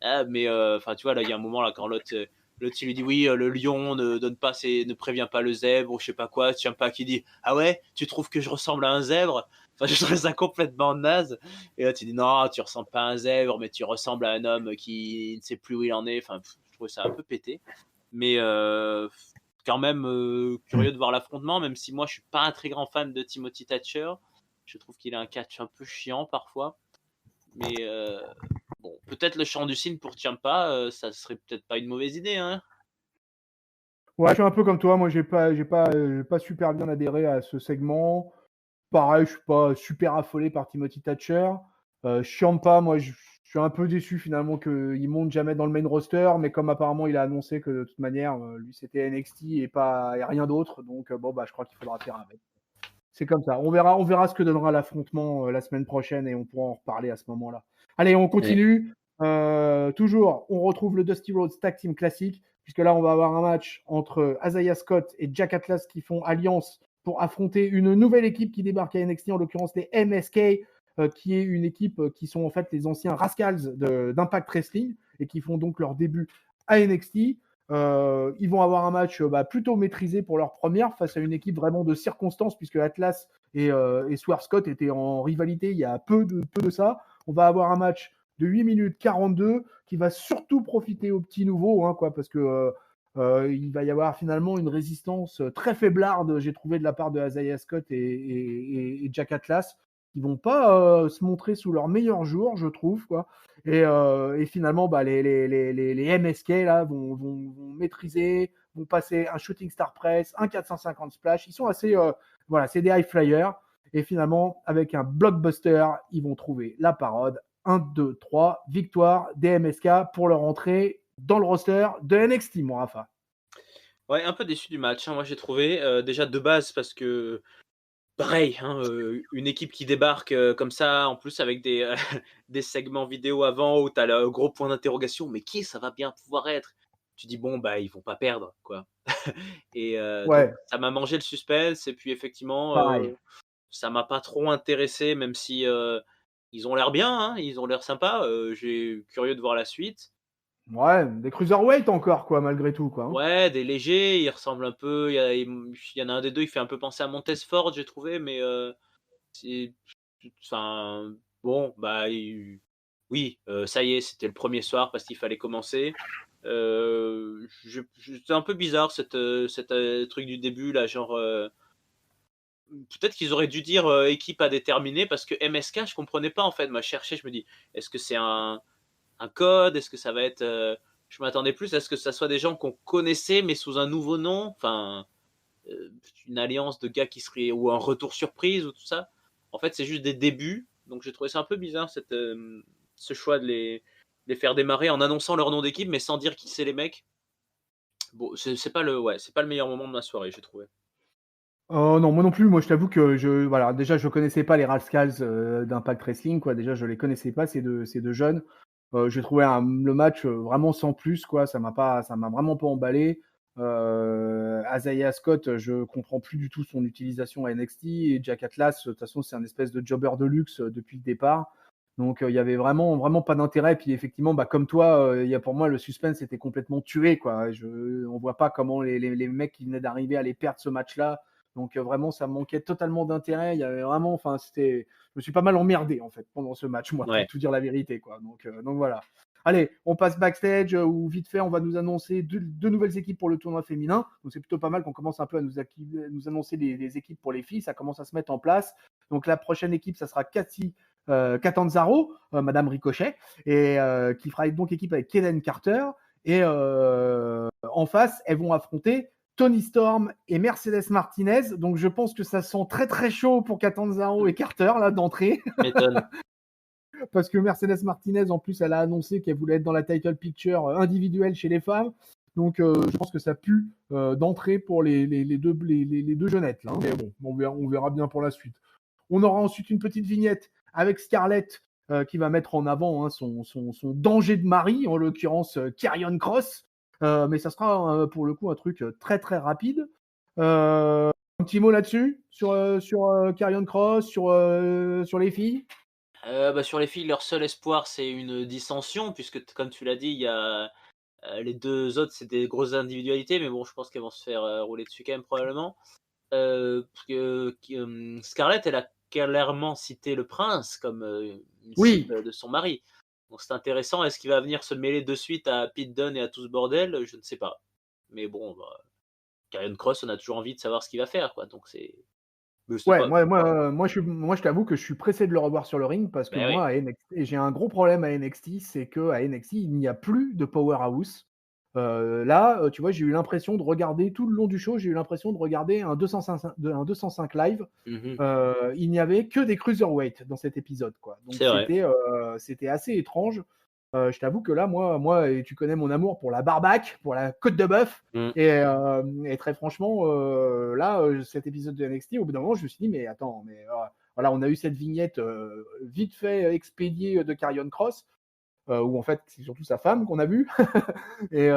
Ah, mais enfin, tu vois, là, il y a un moment là quand l'autre il lui dit oui, le lion ne prévient pas le zèbre ou je sais pas quoi. Ciampa qui dit ah ouais, tu trouves que je ressemble à un zèbre? Enfin, je trouve ça complètement naze. Et là, tu dis non, tu ressembles pas à un zèbre, mais tu ressembles à un homme qui ne sait plus où il en est. Enfin, je trouve ça un peu pété. Mais quand même curieux de voir l'affrontement, même si moi je suis pas un très grand fan de Timothy Thatcher. Je trouve qu'il a un catch un peu chiant parfois. Mais bon, peut-être le chant du cygne pour Ciampa, ça serait peut-être pas une mauvaise idée, hein. Ouais, je suis un peu comme toi. Moi, j'ai pas super bien adhéré à ce segment. Pareil, je suis pas super affolé par Timothy Thatcher. Ciampa, moi, je suis un peu déçu finalement qu'il monte jamais dans le main roster, mais comme apparemment il a annoncé que de toute manière, lui c'était NXT et rien d'autre, donc je crois qu'il faudra faire avec. C'est comme ça. On verra ce que donnera l'affrontement la semaine prochaine et on pourra en reparler à ce moment-là. Allez, on continue. Toujours, on retrouve le Dusty Rhodes Tag Team classique, puisque là, on va avoir un match entre Isaiah Scott et Jack Atlas qui font alliance pour affronter une nouvelle équipe qui débarque à NXT, en l'occurrence les MSK, qui est une équipe qui sont en fait les anciens Rascals d'Impact Wrestling et qui font donc leur début à NXT. Ils vont avoir un match plutôt maîtrisé pour leur première face à une équipe vraiment de circonstances, puisque Atlas et Swerve Scott étaient en rivalité il y a peu de ça. On va avoir un match de 8 minutes 42 qui va surtout profiter aux petits nouveaux, hein, parce que il va y avoir finalement une résistance très faiblarde, j'ai trouvé, de la part de Isaiah Scott et Jack Atlas, qui vont pas se montrer sous leur meilleur jour, je trouve, quoi. Et finalement, les MSK là vont maîtriser, vont passer un shooting star press, un 450 splash. Ils sont assez, c'est des high flyers. Et finalement, avec un blockbuster, ils vont trouver la parade. 1, 2, 3, victoire des MSK pour leur entrée dans le roster de NXT, mon Rafa. Ouais, un peu déçu du match, hein, moi j'ai trouvé. Déjà de base parce que pareil, hein, une équipe qui débarque comme ça, en plus avec des, des segments vidéo avant où tu as le gros point d'interrogation, mais qui ça va bien pouvoir être? Tu dis bon, ils vont pas perdre, quoi. Et donc Ouais, ça m'a mangé le suspense, et puis effectivement, pareil. ça m'a pas trop intéressé, même si ils ont l'air bien, hein, ils ont l'air sympas. J'ai curieux de voir la suite. Ouais, des cruiserweight encore, quoi, malgré tout, quoi. Hein. Ouais, des légers, ils ressemblent un peu. Il y en a un des deux, il fait un peu penser à Montez Ford, j'ai trouvé, mais c'est, enfin, bon, oui, ça y est, c'était le premier soir parce qu'il fallait commencer. C'était un peu bizarre cette truc du début là, genre, peut-être qu'ils auraient dû dire, équipe à déterminer parce que MSK, je comprenais pas en fait. Moi, je cherchais, je me dis: «Est-ce que c'est un code? Est-ce que ça va être, je m'attendais plus à ce que ça soit des gens qu'on connaissait mais sous un nouveau nom, enfin, une alliance de gars qui seraient ou un retour surprise ou tout ça. En fait, c'est juste des débuts, donc j'ai trouvé ça un peu bizarre ce choix de les faire démarrer en annonçant leur nom d'équipe mais sans dire qui c'est les mecs. Bon, c'est pas le meilleur moment de ma soirée, j'ai trouvé. Oh non, moi non plus. Moi, je t'avoue que voilà, déjà, je connaissais pas les Rascals d'Impact Wrestling, quoi. Déjà, je les connaissais pas, ces deux jeunes. J'ai trouvé le match vraiment sans plus, quoi. Ça m'a vraiment pas emballé. Isaiah Scott, je comprends plus du tout son utilisation à NXT. Et Jack Atlas, de toute façon, c'est un espèce de jobber de luxe depuis le départ. Donc, il y avait vraiment, vraiment pas d'intérêt. Puis, effectivement, bah, comme toi, pour moi, le suspense était complètement tué, quoi. On voit pas comment les mecs qui venaient d'arriver allaient perdre ce match-là. Donc vraiment, ça manquait totalement d'intérêt. Il y avait vraiment, enfin, je me suis pas mal emmerdé en fait pendant ce match, moi, pour Ouais. tout dire la vérité, quoi. Donc voilà. Allez, on passe backstage où vite fait, on va nous annoncer deux nouvelles équipes pour le tournoi féminin. Donc c'est plutôt pas mal qu'on commence un peu à nous annoncer les équipes pour les filles. Ça commence à se mettre en place. Donc la prochaine équipe, ça sera Catanzaro, Madame Ricochet, et qui fera donc équipe avec Kellen Carter. Et en face, elles vont affronter Tony Storm et Mercedes Martinez. Donc je pense que ça sent très très chaud pour Catanzaro et Carter là d'entrée. M'étonne. Parce que Mercedes Martinez, en plus, elle a annoncé qu'elle voulait être dans la title picture individuelle chez les femmes. Donc je pense que ça pue d'entrée pour les deux jeunettes. Là, hein. Mais bon, on verra bien pour la suite. On aura ensuite une petite vignette avec Scarlett qui va mettre en avant son danger de mari, en l'occurrence Karrion Kross. Mais ça sera pour le coup un truc très très rapide. Un petit mot là-dessus sur Karrion Kross, sur les filles. Bah, sur les filles, leur seul espoir, c'est une dissension puisque comme tu l'as dit, il y a, les 2 autres, c'est des grosses individualités, mais bon, je pense qu'elles vont se faire, rouler dessus quand même probablement. Parce que Scarlett, elle a clairement cité le prince comme, une Oui, cible de son mari. Donc c'est intéressant. Est-ce qu'il va venir se mêler de suite à Pete Dunne et à tout ce bordel? Je ne sais pas. Mais bon, bah, Karrion Kross, on a toujours envie de savoir ce qu'il va faire, quoi. Donc c'est ouais, pas. moi je t'avoue que je suis pressé de le revoir sur le ring parce que Ben oui. moi, à NXT, j'ai un gros problème à NXT, c'est qu'à NXT, il n'y a plus de powerhouse. Là, tu vois, j'ai eu l'impression de regarder tout le long du show, j'ai eu l'impression de regarder un 205 live. Mmh. Il n'y avait que des cruiserweights dans cet épisode, quoi. Donc C'est vrai. c'était assez étrange. Je t'avoue que là, moi, et tu connais mon amour pour la barbaque, pour la côte de bœuf, Mmh. et très franchement, là, cet épisode de NXT, au bout d'un moment, je me suis dit, mais attends, mais voilà, on a eu cette vignette vite fait expédiée de Karrion Kross, où en fait, c'est surtout sa femme qu'on a vue. Et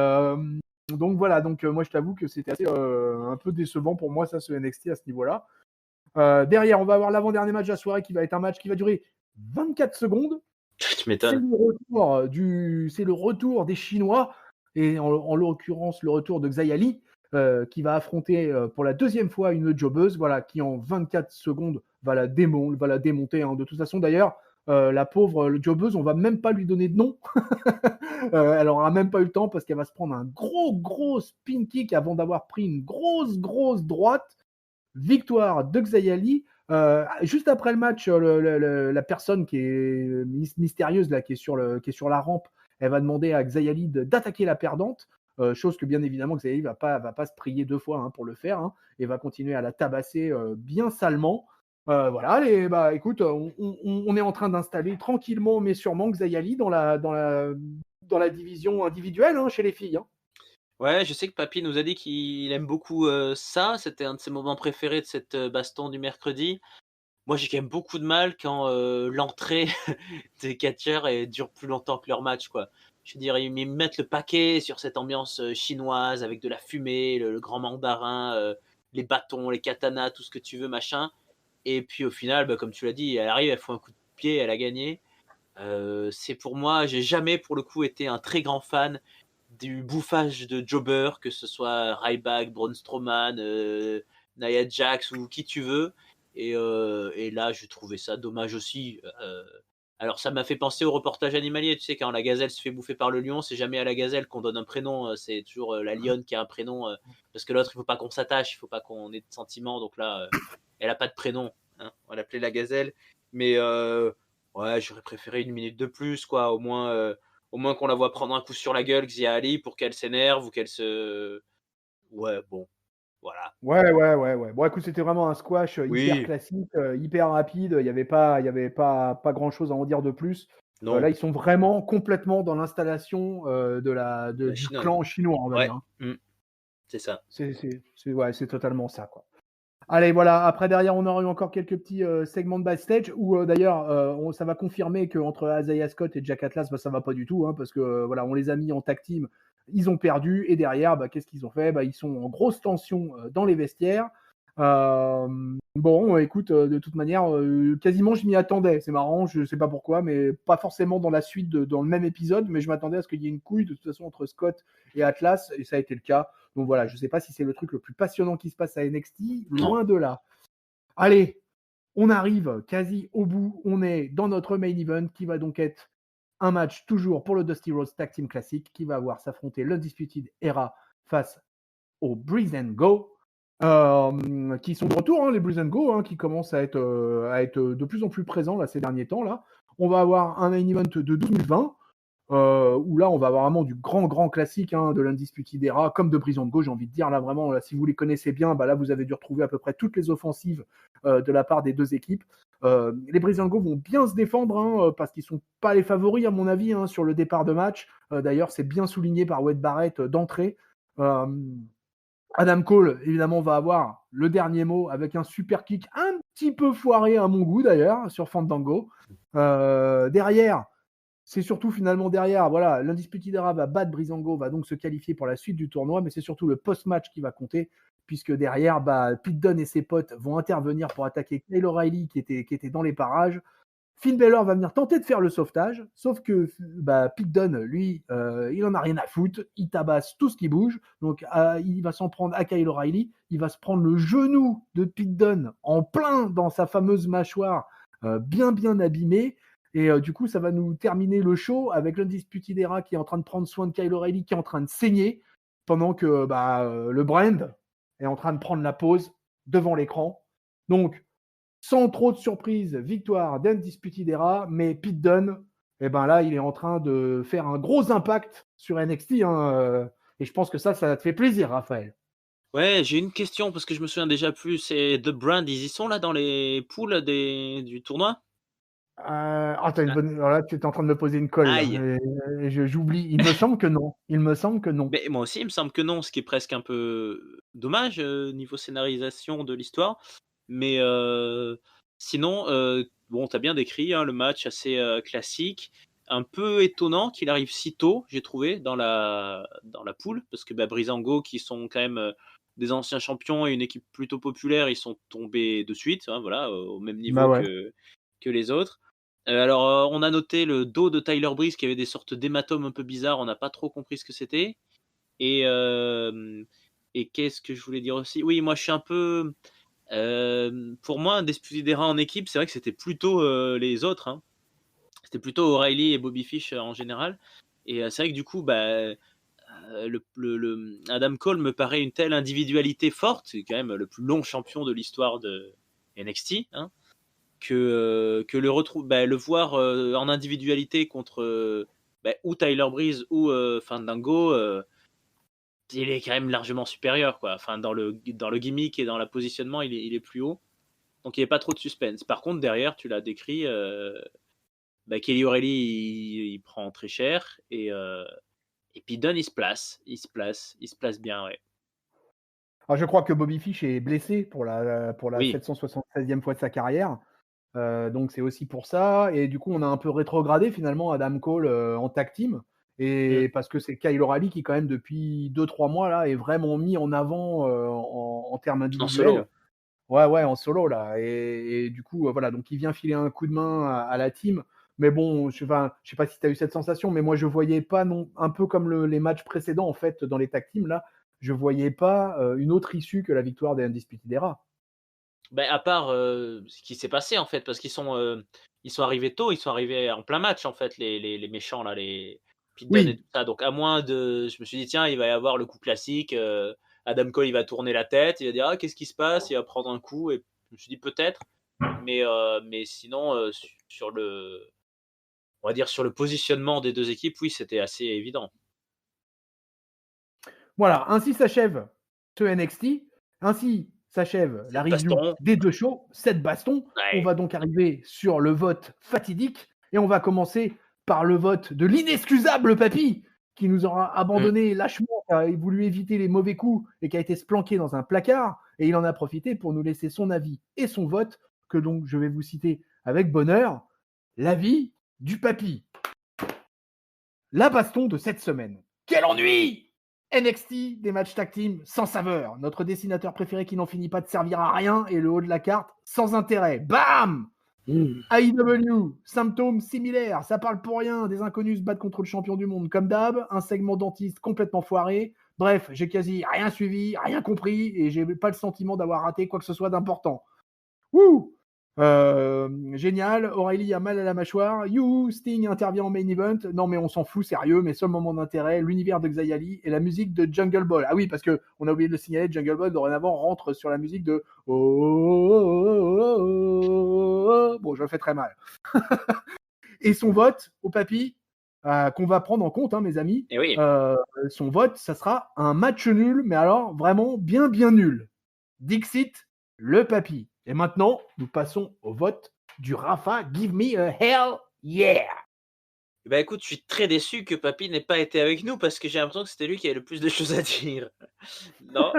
donc voilà, donc moi, je t'avoue que c'était assez un peu décevant pour moi, ça, ce NXT à ce niveau-là. Derrière, on va avoir l'avant-dernier match de la soirée qui va être un match qui va durer 24 secondes. Tu C'est m'étonnes. le retour des Chinois, et en l'occurrence le retour de Xayali, qui va affronter pour la deuxième fois une jobbeuse, voilà, qui en 24 secondes va la démonter. Hein. De toute façon, d'ailleurs, la pauvre jobbeuse, on va même pas lui donner de nom. Elle aura même pas eu le temps parce qu'elle va se prendre un gros spin kick avant d'avoir pris une grosse droite. Victoire de Xayali. Juste après le match, la personne qui est mystérieuse là, qui est sur la rampe, elle va demander à Xayali d'attaquer la perdante. Chose que bien évidemment Xayali va pas se prier 2 fois pour le faire, et va continuer à la tabasser bien salement. Voilà, allez, bah écoute, on est en train d'installer tranquillement mais sûrement Xayali dans la division individuelle chez les filles. Ouais, je sais que papy nous a dit qu'il aime beaucoup, ça. C'était un de ses moments préférés de cette, baston du mercredi. Moi, j'ai quand même beaucoup de mal quand, l'entrée des catcheurs, dure plus longtemps que leur match, quoi. Je veux dire, ils mettent le paquet sur cette ambiance, chinoise avec de la fumée, le grand mandarin, les bâtons, les katanas, tout ce que tu veux, machin, et puis au final, bah, comme tu l'as dit, elle arrive, elle fout un coup de pied, elle a gagné. C'est pour moi, j'ai jamais pour le coup été un très grand fan du bouffage de jobber, que ce soit Ryback, Braun Strowman, Nia Jax ou qui tu veux. Et là, j'ai trouvé ça dommage aussi. Alors ça m'a fait penser au reportage animalier, tu sais, quand la gazelle se fait bouffer par le lion, c'est jamais à la gazelle qu'on donne un prénom, c'est toujours la lionne qui a un prénom, parce que l'autre, il faut pas qu'on s'attache, il faut pas qu'on ait de sentiments, donc là, elle a pas de prénom, hein, on va l'appeler la gazelle. Mais ouais, j'aurais préféré 1 minute de plus, quoi, au moins qu'on la voit prendre un coup sur la gueule, Xia Ali, pour qu'elle s'énerve ou qu'elle se... Ouais, bon, voilà. Ouais. Bon, écoute, c'était vraiment un squash hyper Oui, classique, hyper rapide. Il y avait pas grand-chose à en dire de plus. non, Là, ils sont vraiment complètement dans l'installation la du chinoise. clan chinois, on va Ouais, dire. Hein. c'est ça. Ouais, c'est totalement ça, quoi. Allez, voilà. Après, derrière, on aura eu encore quelques petits segments de backstage où, d'ailleurs, ça va confirmer qu'entre Isaiah Scott et Jack Atlas, bah, ça va pas du tout, hein, parce que voilà, on les a mis en tag team, ils ont perdu, et derrière, bah, qu'est-ce qu'ils ont fait? Bah, ils sont en grosse tension dans les vestiaires. Euh, bon, écoute, de toute manière, quasiment, je m'y attendais. C'est marrant, je sais pas pourquoi, mais pas forcément dans la suite, dans le même épisode, mais je m'attendais à ce qu'il y ait une couille de toute façon entre Scott et Atlas, et ça a été le cas. Donc voilà, je ne sais pas si c'est le truc le plus passionnant qui se passe à NXT, Non. loin de là. Allez, on arrive quasi au bout. On est dans notre main event qui va donc être un match toujours pour le Dusty Rhodes Tag Team Classic qui va avoir s'affronter l'Undisputed Era face au Breeze and Go. Qui sont de retour, hein, les Breeze and Go, hein, qui commencent à être de plus en plus présents là, ces derniers temps. Là. On va avoir un main event de 2020. Où là, on va avoir vraiment du grand classique hein, de l'Undisputed Era, comme de Breeze and Go, j'ai envie de dire. Là, vraiment, là, si vous les connaissez bien, bah, là, vous avez dû retrouver à peu près toutes les offensives de la part des deux équipes. Les Breeze and Go vont bien se défendre, hein, parce qu'ils ne sont pas les favoris, à mon avis, hein, sur le départ de match. D'ailleurs, c'est bien souligné par Wade Barrett d'entrée. Adam Cole, évidemment, va avoir le dernier mot avec un super kick un petit peu foiré à mon goût, d'ailleurs, sur Fandango. Derrière, c'est surtout finalement derrière, voilà, l'Undisputed Era va battre Breezango, va donc se qualifier pour la suite du tournoi, mais c'est surtout le post-match qui va compter, puisque derrière, Pete Dunne et ses potes vont intervenir pour attaquer Kyle O'Reilly qui était dans les parages. Finn Balor va venir tenter de faire le sauvetage, sauf que Pete Dunne, lui, il en a rien à foutre, il tabasse tout ce qui bouge, donc il va s'en prendre à Kyle O'Reilly, il va se prendre le genou de Pete Dunne en plein dans sa fameuse mâchoire bien abîmée, et du coup, ça va nous terminer le show avec l'Undisputed Era qui est en train de prendre soin de Kyle O'Reilly, qui est en train de saigner, pendant que le brand est en train de prendre la pause devant l'écran. Donc, sans trop de surprise, victoire d'Undisputed Era, mais Pete Dunne, là, il est en train de faire un gros impact sur NXT, hein, et je pense que ça te fait plaisir, Raphaël. Ouais, j'ai une question parce que je me souviens déjà plus. C'est The Brand, ils y sont là dans les poules du tournoi? T'as une bonne. Alors là, tu es en train de me poser une colle. Aïe! J'oublie. Il me semble que non. Mais moi aussi, il me semble que non, ce qui est presque un peu dommage niveau scénarisation de l'histoire. Mais sinon, bon, t'as bien décrit hein, le match assez classique. Un peu étonnant qu'il arrive si tôt, j'ai trouvé, dans la poule, parce que Breezango, qui sont quand même des anciens champions et une équipe plutôt populaire, ils sont tombés de suite, hein, voilà, au même niveau Ouais. que les autres. Alors, on a noté le dos de Tyler Breeze qui avait des sortes d'hématomes un peu bizarres, on n'a pas trop compris ce que c'était. Et, et qu'est-ce que je voulais dire aussi? Oui, moi je suis un peu. Pour moi, Undisputed Era en équipe, c'est vrai que c'était plutôt les autres. Hein. C'était plutôt O'Reilly et Bobby Fish en général. Et c'est vrai que du coup, Adam Cole me paraît une telle individualité forte, c'est quand même le plus long champion de l'histoire de NXT, hein, que le voir en individualité contre ou Tyler Breeze ou Fandango, il est quand même largement supérieur, quoi. Enfin, dans le gimmick et dans le positionnement, il est plus haut. Donc il n'y avait pas trop de suspense. Par contre, derrière, tu l'as décrit, Kelly O'Reilly, il prend très cher. Et puis Dunn, il se place bien, ouais. Alors, je crois que Bobby Fish est blessé pour la Oui. 776e fois de sa carrière. Donc c'est aussi pour ça. Et du coup, on a un peu rétrogradé finalement Adam Cole en tag team. Et parce que c'est Kyle O'Reilly qui, quand même, depuis 2-3 mois, là, est vraiment mis en avant en termes individuels. En solo. Ouais, en solo, là. Et du coup, voilà, donc il vient filer un coup de main à la team. Mais bon, je sais pas si tu as eu cette sensation, mais moi, je voyais pas, non, un peu comme les matchs précédents, en fait, dans les tag teams, là, je voyais pas une autre issue que la victoire des Undisputed Era. À part ce qui s'est passé, en fait, parce qu'ils ils sont arrivés tôt, ils sont arrivés en plein match en fait, les méchants là, les Pete Dunne et Oui, tout ça. Donc à moins de, je me suis dit tiens, il va y avoir le coup classique. Adam Cole, il va tourner la tête, il va dire ah, qu'est-ce qui se passe, il va prendre un coup et je me suis dit peut-être, mais sinon sur le, on va dire sur le positionnement des deux équipes, oui, c'était assez évident. voilà, ainsi s'achève ce NXT, ainsi s'achève la Cette review baston, des 2 shows, cette baston. On ouais. va donc arriver sur le vote fatidique et on va commencer par le vote de l'inexcusable Papy qui nous aura abandonné lâchement, qui a voulu éviter les mauvais coups et qui a été splanqué dans un placard, et il en a profité pour nous laisser son avis et son vote, que donc je vais vous citer avec bonheur. L'avis du Papy. La baston de cette semaine. Quel ennui! NXT, des matchs tag team sans saveur. Notre dessinateur préféré qui n'en finit pas de servir à rien et le haut de la carte sans intérêt. Bam! AEW, symptômes similaires, ça parle pour rien, des inconnus se battent contre le champion du monde comme d'hab, un segment dentiste complètement foiré. Bref, j'ai quasi rien suivi, rien compris et j'ai pas le sentiment d'avoir raté quoi que ce soit d'important. Wouh! Génial, Aurélie a mal à la mâchoire. You, Sting intervient en main event. Non, mais on s'en fout, sérieux, mais seul moment d'intérêt, l'univers de Xayali et la musique de Jungle Boy. Ah oui, parce qu'on a oublié de le signaler, Jungle Boy dorénavant rentre sur la musique de Bon, je le fais très mal. Et son vote au Papy, qu'on va prendre en compte, hein, mes amis. Et oui. Son vote, ça sera un match nul, mais alors vraiment bien, bien nul. Dixit, le Papy. Et maintenant, nous passons au vote du Rafa. Give me a hell yeah! Bah écoute, je suis très déçu que Papy n'ait pas été avec nous parce que j'ai l'impression que c'était lui qui avait le plus de choses à dire. Non,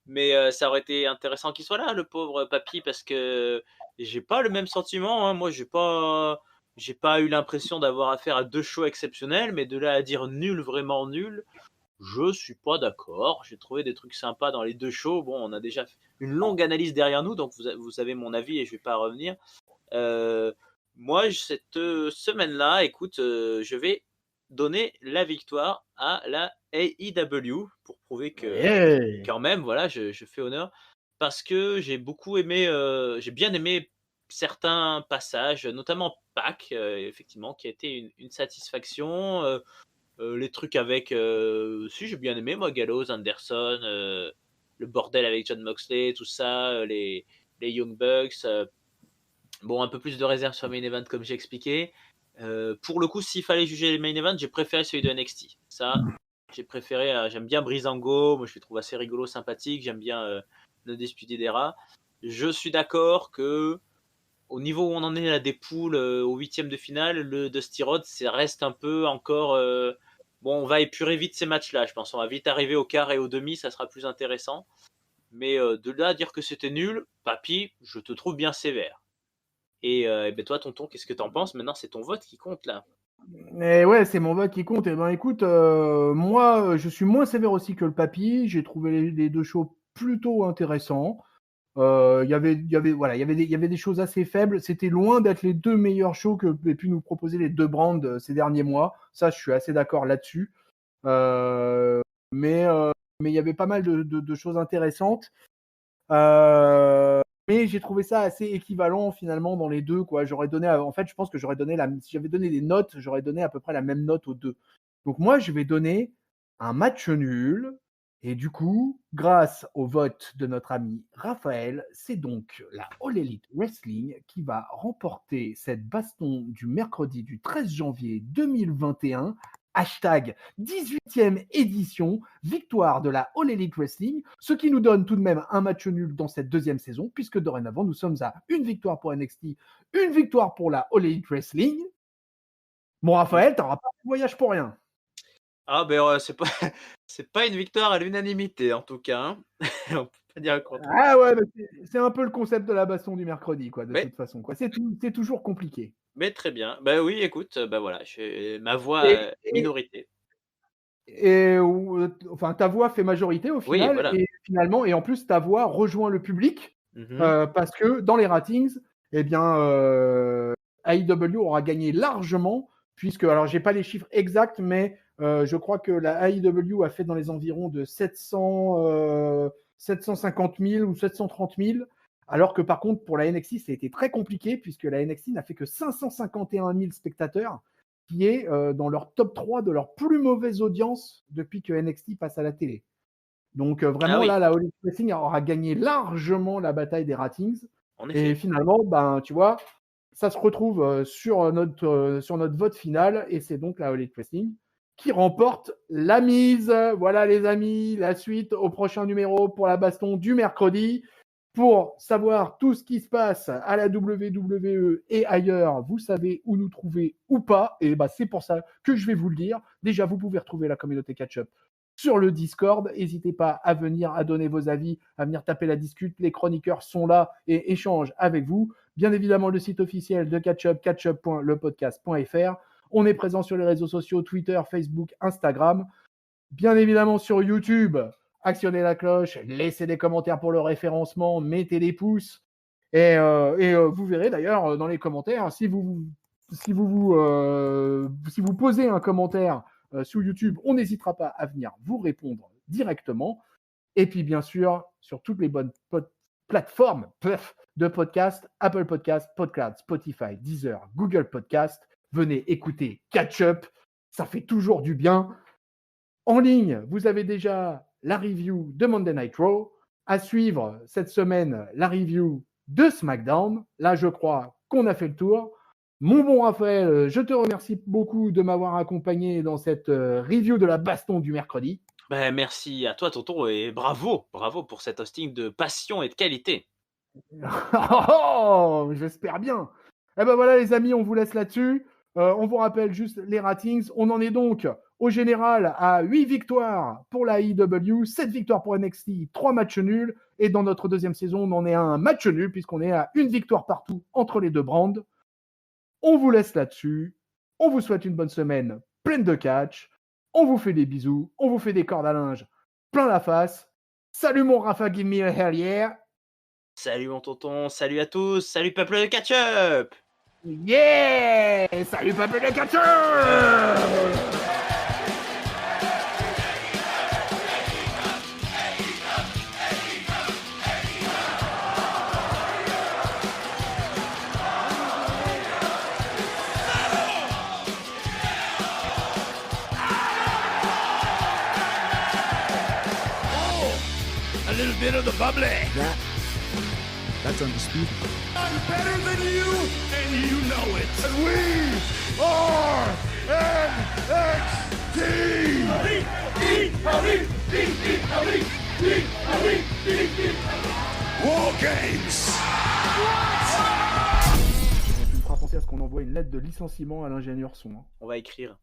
mais ça aurait été intéressant qu'il soit là, le pauvre Papy, parce que j'ai pas le même sentiment. Hein. Moi, j'ai pas eu l'impression d'avoir affaire à 2 shows exceptionnels, mais de là à dire nul, vraiment nul, je suis pas d'accord. J'ai trouvé des trucs sympas dans les 2 shows. Bon, on a déjà fait une longue analyse derrière nous, donc vous avez mon avis et je vais pas revenir. Moi, cette semaine-là, écoute, je vais donner la victoire à la AEW pour prouver que quand même, voilà, je fais honneur parce que j'ai beaucoup aimé, j'ai bien aimé certains passages, notamment Pac, effectivement, qui a été une satisfaction. Les trucs avec, si j'ai bien aimé moi, Gallows, Anderson, le bordel avec John Moxley, tout ça, les Young Bucks. Bon, un peu plus de réserve sur Main Event comme j'ai expliqué. Pour le coup, s'il fallait juger les Main Event, j'ai préféré celui de NXT. Ça, j'ai préféré. J'aime bien Breezango, moi je le trouve assez rigolo, sympathique. J'aime bien le Disputé des Rats. Je suis d'accord que au niveau où on en est là des poules au 8e de finale, le Dusty Rhodes, ça reste un peu encore. Bon, on va épurer vite ces matchs-là, je pense. On va vite arriver au quart et au demi, ça sera plus intéressant. Mais de là à dire que c'était nul, Papy, je te trouve bien sévère. Et ben toi, tonton, qu'est-ce que t'en penses? Maintenant, c'est ton vote qui compte là. Mais ouais, c'est mon vote qui compte. Et ben écoute, moi, je suis moins sévère aussi que le Papy. J'ai trouvé les 2 shows plutôt intéressants. Il y avait des choses assez faibles. C'était loin d'être les 2 meilleurs shows que aient pu nous proposer les 2 brands ces derniers mois. Ça, je suis assez d'accord là-dessus. Mais il y avait pas mal de choses intéressantes. Mais j'ai trouvé ça assez équivalent finalement dans les 2, quoi. J'aurais donné, en fait, je pense que si j'avais donné des notes, j'aurais donné à peu près la même note aux 2. Donc moi, je vais donner un match nul. Et du coup, grâce au vote de notre ami Raphaël, c'est donc la All Elite Wrestling qui va remporter cette baston du mercredi du 13 janvier 2021. Hashtag 18e édition, victoire de la All Elite Wrestling, ce qui nous donne tout de même un match nul dans cette 2e saison, puisque dorénavant, nous sommes à une victoire pour NXT, une victoire pour la All Elite Wrestling. Bon, Raphaël, t'auras pas de voyage pour rien. Ah ben c'est pas une victoire à l'unanimité en tout cas. Hein. On peut pas dire le contraire. Ah ouais, c'est un peu le concept de la baston du mercredi, quoi, toute façon, quoi. C'est toujours compliqué. Mais très bien. Bah oui, écoute, bah voilà, ma voix minorité. Enfin, ta voix fait majorité au final, voilà. et finalement, et en plus, ta voix rejoint le public, parce que dans les ratings, eh bien, AEW aura gagné largement, puisque, alors, j'ai pas les chiffres exacts, mais je crois que la AEW a fait dans les environs de 750 000 ou 730 000, Alors que par contre, pour la NXT, ça a été très compliqué puisque la NXT n'a fait que 551 000 spectateurs, qui est dans leur top 3 de leur plus mauvaise audience depuis que NXT passe à la télé. Donc vraiment, là, la All Elite Wrestling aura gagné largement la bataille des ratings. Et finalement, tu vois, ça se retrouve sur notre vote final et c'est donc la All Elite Wrestling qui remporte la mise. Voilà les amis, la suite au prochain numéro pour la baston du mercredi. Pour savoir tout ce qui se passe à la WWE et ailleurs, vous savez où nous trouver ou pas. Et c'est pour ça que je vais vous le dire. Déjà, vous pouvez retrouver la communauté Catch-Up sur le Discord. N'hésitez pas à venir, à donner vos avis, à venir taper la discute. Les chroniqueurs sont là et échangent avec vous. Bien évidemment, le site officiel de Catch-Up, catchup.lepodcast.fr. On est présent sur les réseaux sociaux, Twitter, Facebook, Instagram. Bien évidemment sur YouTube. Actionnez la cloche, laissez des commentaires pour le référencement, mettez des pouces. Et vous verrez d'ailleurs dans les commentaires, si vous posez un commentaire sur YouTube, on n'hésitera pas à venir vous répondre directement. Et puis bien sûr, sur toutes les bonnes plateformes de podcast, Apple Podcast, Podcloud, Spotify, Deezer, Google Podcast, venez écouter Catch Up, ça fait toujours du bien. En ligne, vous avez déjà la review de Monday Night Raw. À suivre cette semaine, la review de SmackDown. Là, je crois qu'on a fait le tour. Mon bon Raphaël, je te remercie beaucoup de m'avoir accompagné dans cette review de la baston du mercredi. Merci à toi, tonton, et bravo pour cet hosting de passion et de qualité. J'espère bien. Voilà les amis, on vous laisse là-dessus. On vous rappelle juste les ratings. On en est donc au général à 8 victoires pour la AEW, 7 victoires pour NXT, 3 matchs nuls. Et dans notre deuxième saison, on en est à un match nul puisqu'on est à 1 victoire partout entre les deux brands. On vous laisse là-dessus. On vous souhaite une bonne semaine pleine de catch. On vous fait des bisous. On vous fait des cordes à linge plein la face. Salut mon Rafa, give me a hell yeah. Salut mon tonton, salut à tous, salut peuple de Catch-Up. Yeah! Salut peuple de Catch-Up! A little bit of the bubbly. That's undisputed. I'm better than you, and you know it. And we are NXT. War Games. Tu me feras penser à ce qu'on envoie une lettre de licenciement à l'ingénieur son. On va écrire.